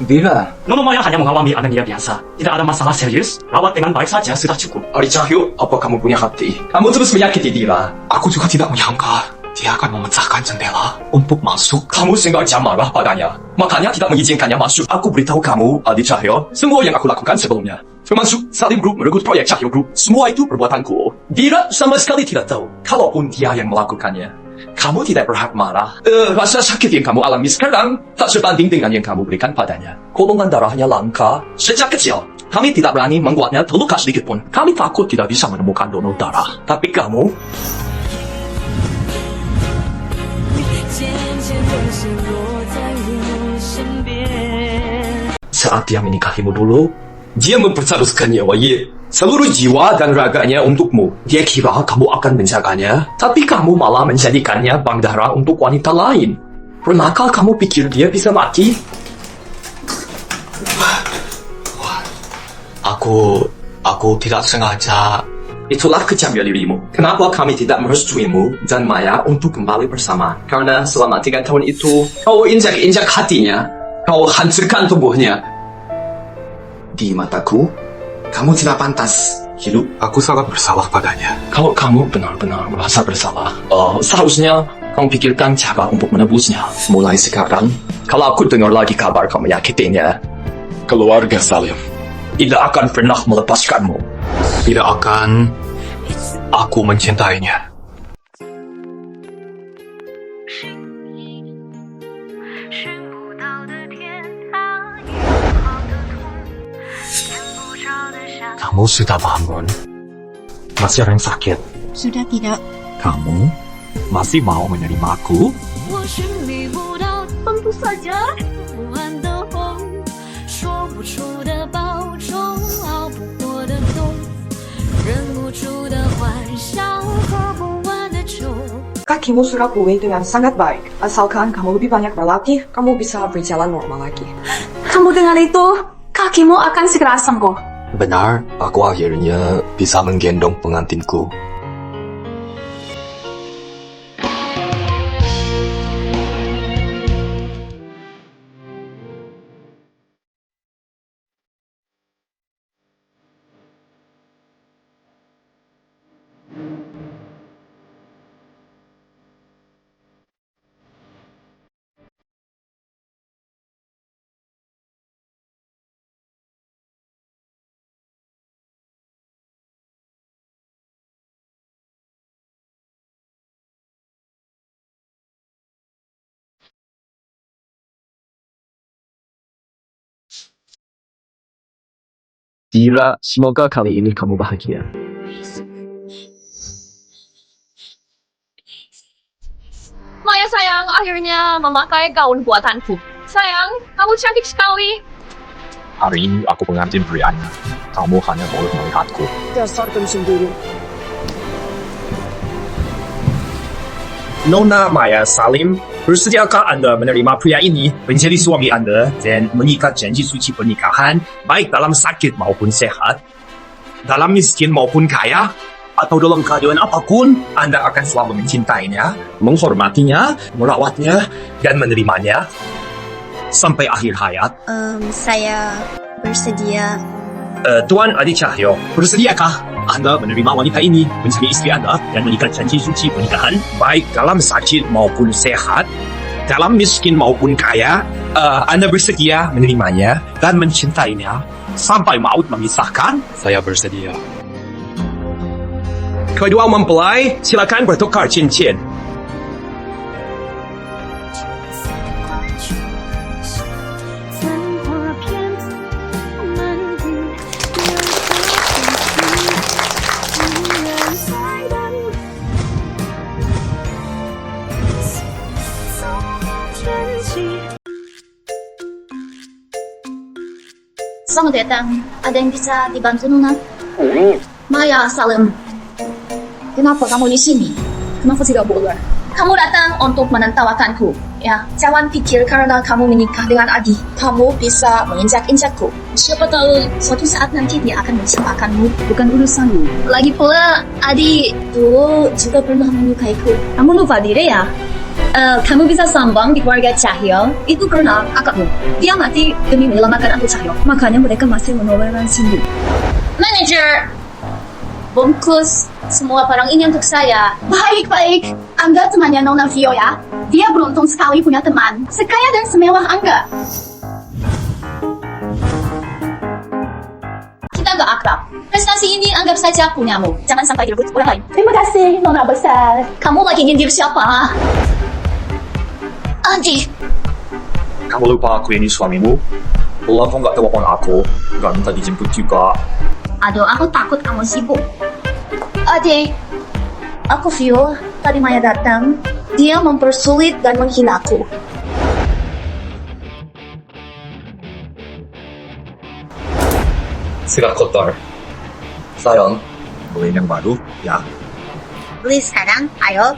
Bila? Nona Maya hanya mengalami anemia biasa. Tidak ada masalah serius. Rawat dengan baik saja sudah cukup. Adi Cahyo, apa kamu punya hati? Kamu terus menyakiti dia. Aku juga tidak menyangka dia akan memecahkan jendela untuk masuk. Kamu sengaja marah padanya. Makanya tidak mengizinkannya masuk. Aku beritahu kamu, Adi Cahyo, semua yang aku lakukan sebelumnya. Termasuk Salim Group merebut proyek Cahyo Group. Semua itu perbuatanku. Dia sama sekali tidak tahu. Kalaupun dia yang melakukannya. Kamu tidak berhak marah. Rasa sakit yang kamu alami sekarang tak sebanding dengan yang kamu berikan padanya. Golongan darahnya langka. Sejak kecil, kami tidak berani membuatnya terluka sedikit pun. Kami takut tidak bisa menemukan donor darah. Tapi kamu... Saat dia menikahimu dulu, dia mempertaruhkan nyawanya, seluruh jiwa dan raganya untukmu. Dia kira kamu akan menjaganya, tapi kamu malah menjadikannya bank darah untuk wanita lain. Pernahkah kamu pikir dia bisa mati? Aku tidak sengaja. Itulah kejam dirimu. Kenapa kami tidak merestuimu dan Maya untuk kembali bersama? Karena selama 3 tahun itu, kau injak-injak hatinya. Kau hancurkan tubuhnya. Di mataku, kamu tidak pantas hidup. Aku sangat bersalah padanya. Kalau kamu benar-benar merasa bersalah, seharusnya kamu pikirkan cara untuk menebusnya. Mulai sekarang, kalau aku dengar lagi kabar kau menyakitinya, Keluarga Salim tidak akan pernah melepaskanmu. tidak akan. Aku mencintainya. Kamu sudah bangun? Masih ada yang sakit? Sudah tidak. Kamu masih mau menerima aku? 我寻觅不到，tentu saja. 不完的梦，说不出的保重，熬不过的冬，忍不住的幻想，喝不完的酒。 Kakimu sudah pulih dengan sangat baik. Asalkan kamu lebih banyak berlatih, kamu bisa berjalan normal lagi. Kamu dengan itu, kakimu akan segera sembuh. Benar, aku akhirnya bisa menggendong pengantinku. Dira, semoga kali ini kamu bahagia. Maya sayang, akhirnya memakai gaun buatanku. Sayang, kamu cantik sekali. Hari ini aku pengantin prianya. Kamu hanya boleh melihatku. Dasar pencemburu. Nona Maya Salim, bersediakah Anda menerima pria ini menjadi suami Anda dan mengikat janji suci pernikahan baik dalam sakit maupun sehat, dalam miskin maupun kaya, atau dalam keadaan apapun Anda akan selalu mencintainya, menghormatinya, merawatnya, dan menerimanya sampai akhir hayat? Saya bersedia. Tuan Adi Cahyo, bersediakah Anda menerima wanita ini menjadi istri Anda dan mengikat janji suci pernikahan baik dalam sakit maupun sehat, dalam miskin maupun kaya? Anda bersedia menerimanya dan mencintainya sampai maut memisahkan? Saya bersedia. Kedua mempelai, silakan bertukar cincin. Selamat datang. Ada yang bisa dibantu Nona? Maya Salim. Kenapa kamu di sini? Kenapa tidak boleh? Kamu datang untuk menertawakanku. Ya, jangan pikir karena kamu menikah dengan Adi, kamu bisa menginjak-injakku. Siapa tahu suatu saat nanti dia akan mencelakakanmu. Bukan urusanmu. Lagi pula, Adi dulu juga pernah menyukaiku. Kamu lupa diri ya? Kamu bisa sambang di keluarga Cahyo itu karena kakakmu. Dia mati demi menyelamatkan aku Cahyo. Makanya mereka masih menoleransimu. Manager, bungkus semua barang ini untuk saya. Baik-baik. Angga temannya Nona Vio ya. Dia beruntung sekali punya teman sekaya dan semewah Angga. Kita gak akrab. Prestasi ini anggap saja punyamu. Jangan sampai direbut orang lain. Terima kasih Nona besar. Kamu lagi nyindir siapa? Adi. Kamu lupa aku ini suamimu? Kalau kau nggak telepon aku, nggak minta dijemput juga. Aduh, aku takut kamu sibuk. Adi, aku Vio. Tadi Maya datang. Dia mempersulit dan menghinaku. Sudah kotor. Sayang, Beli yang baru, ya. Beli sekarang, ayo.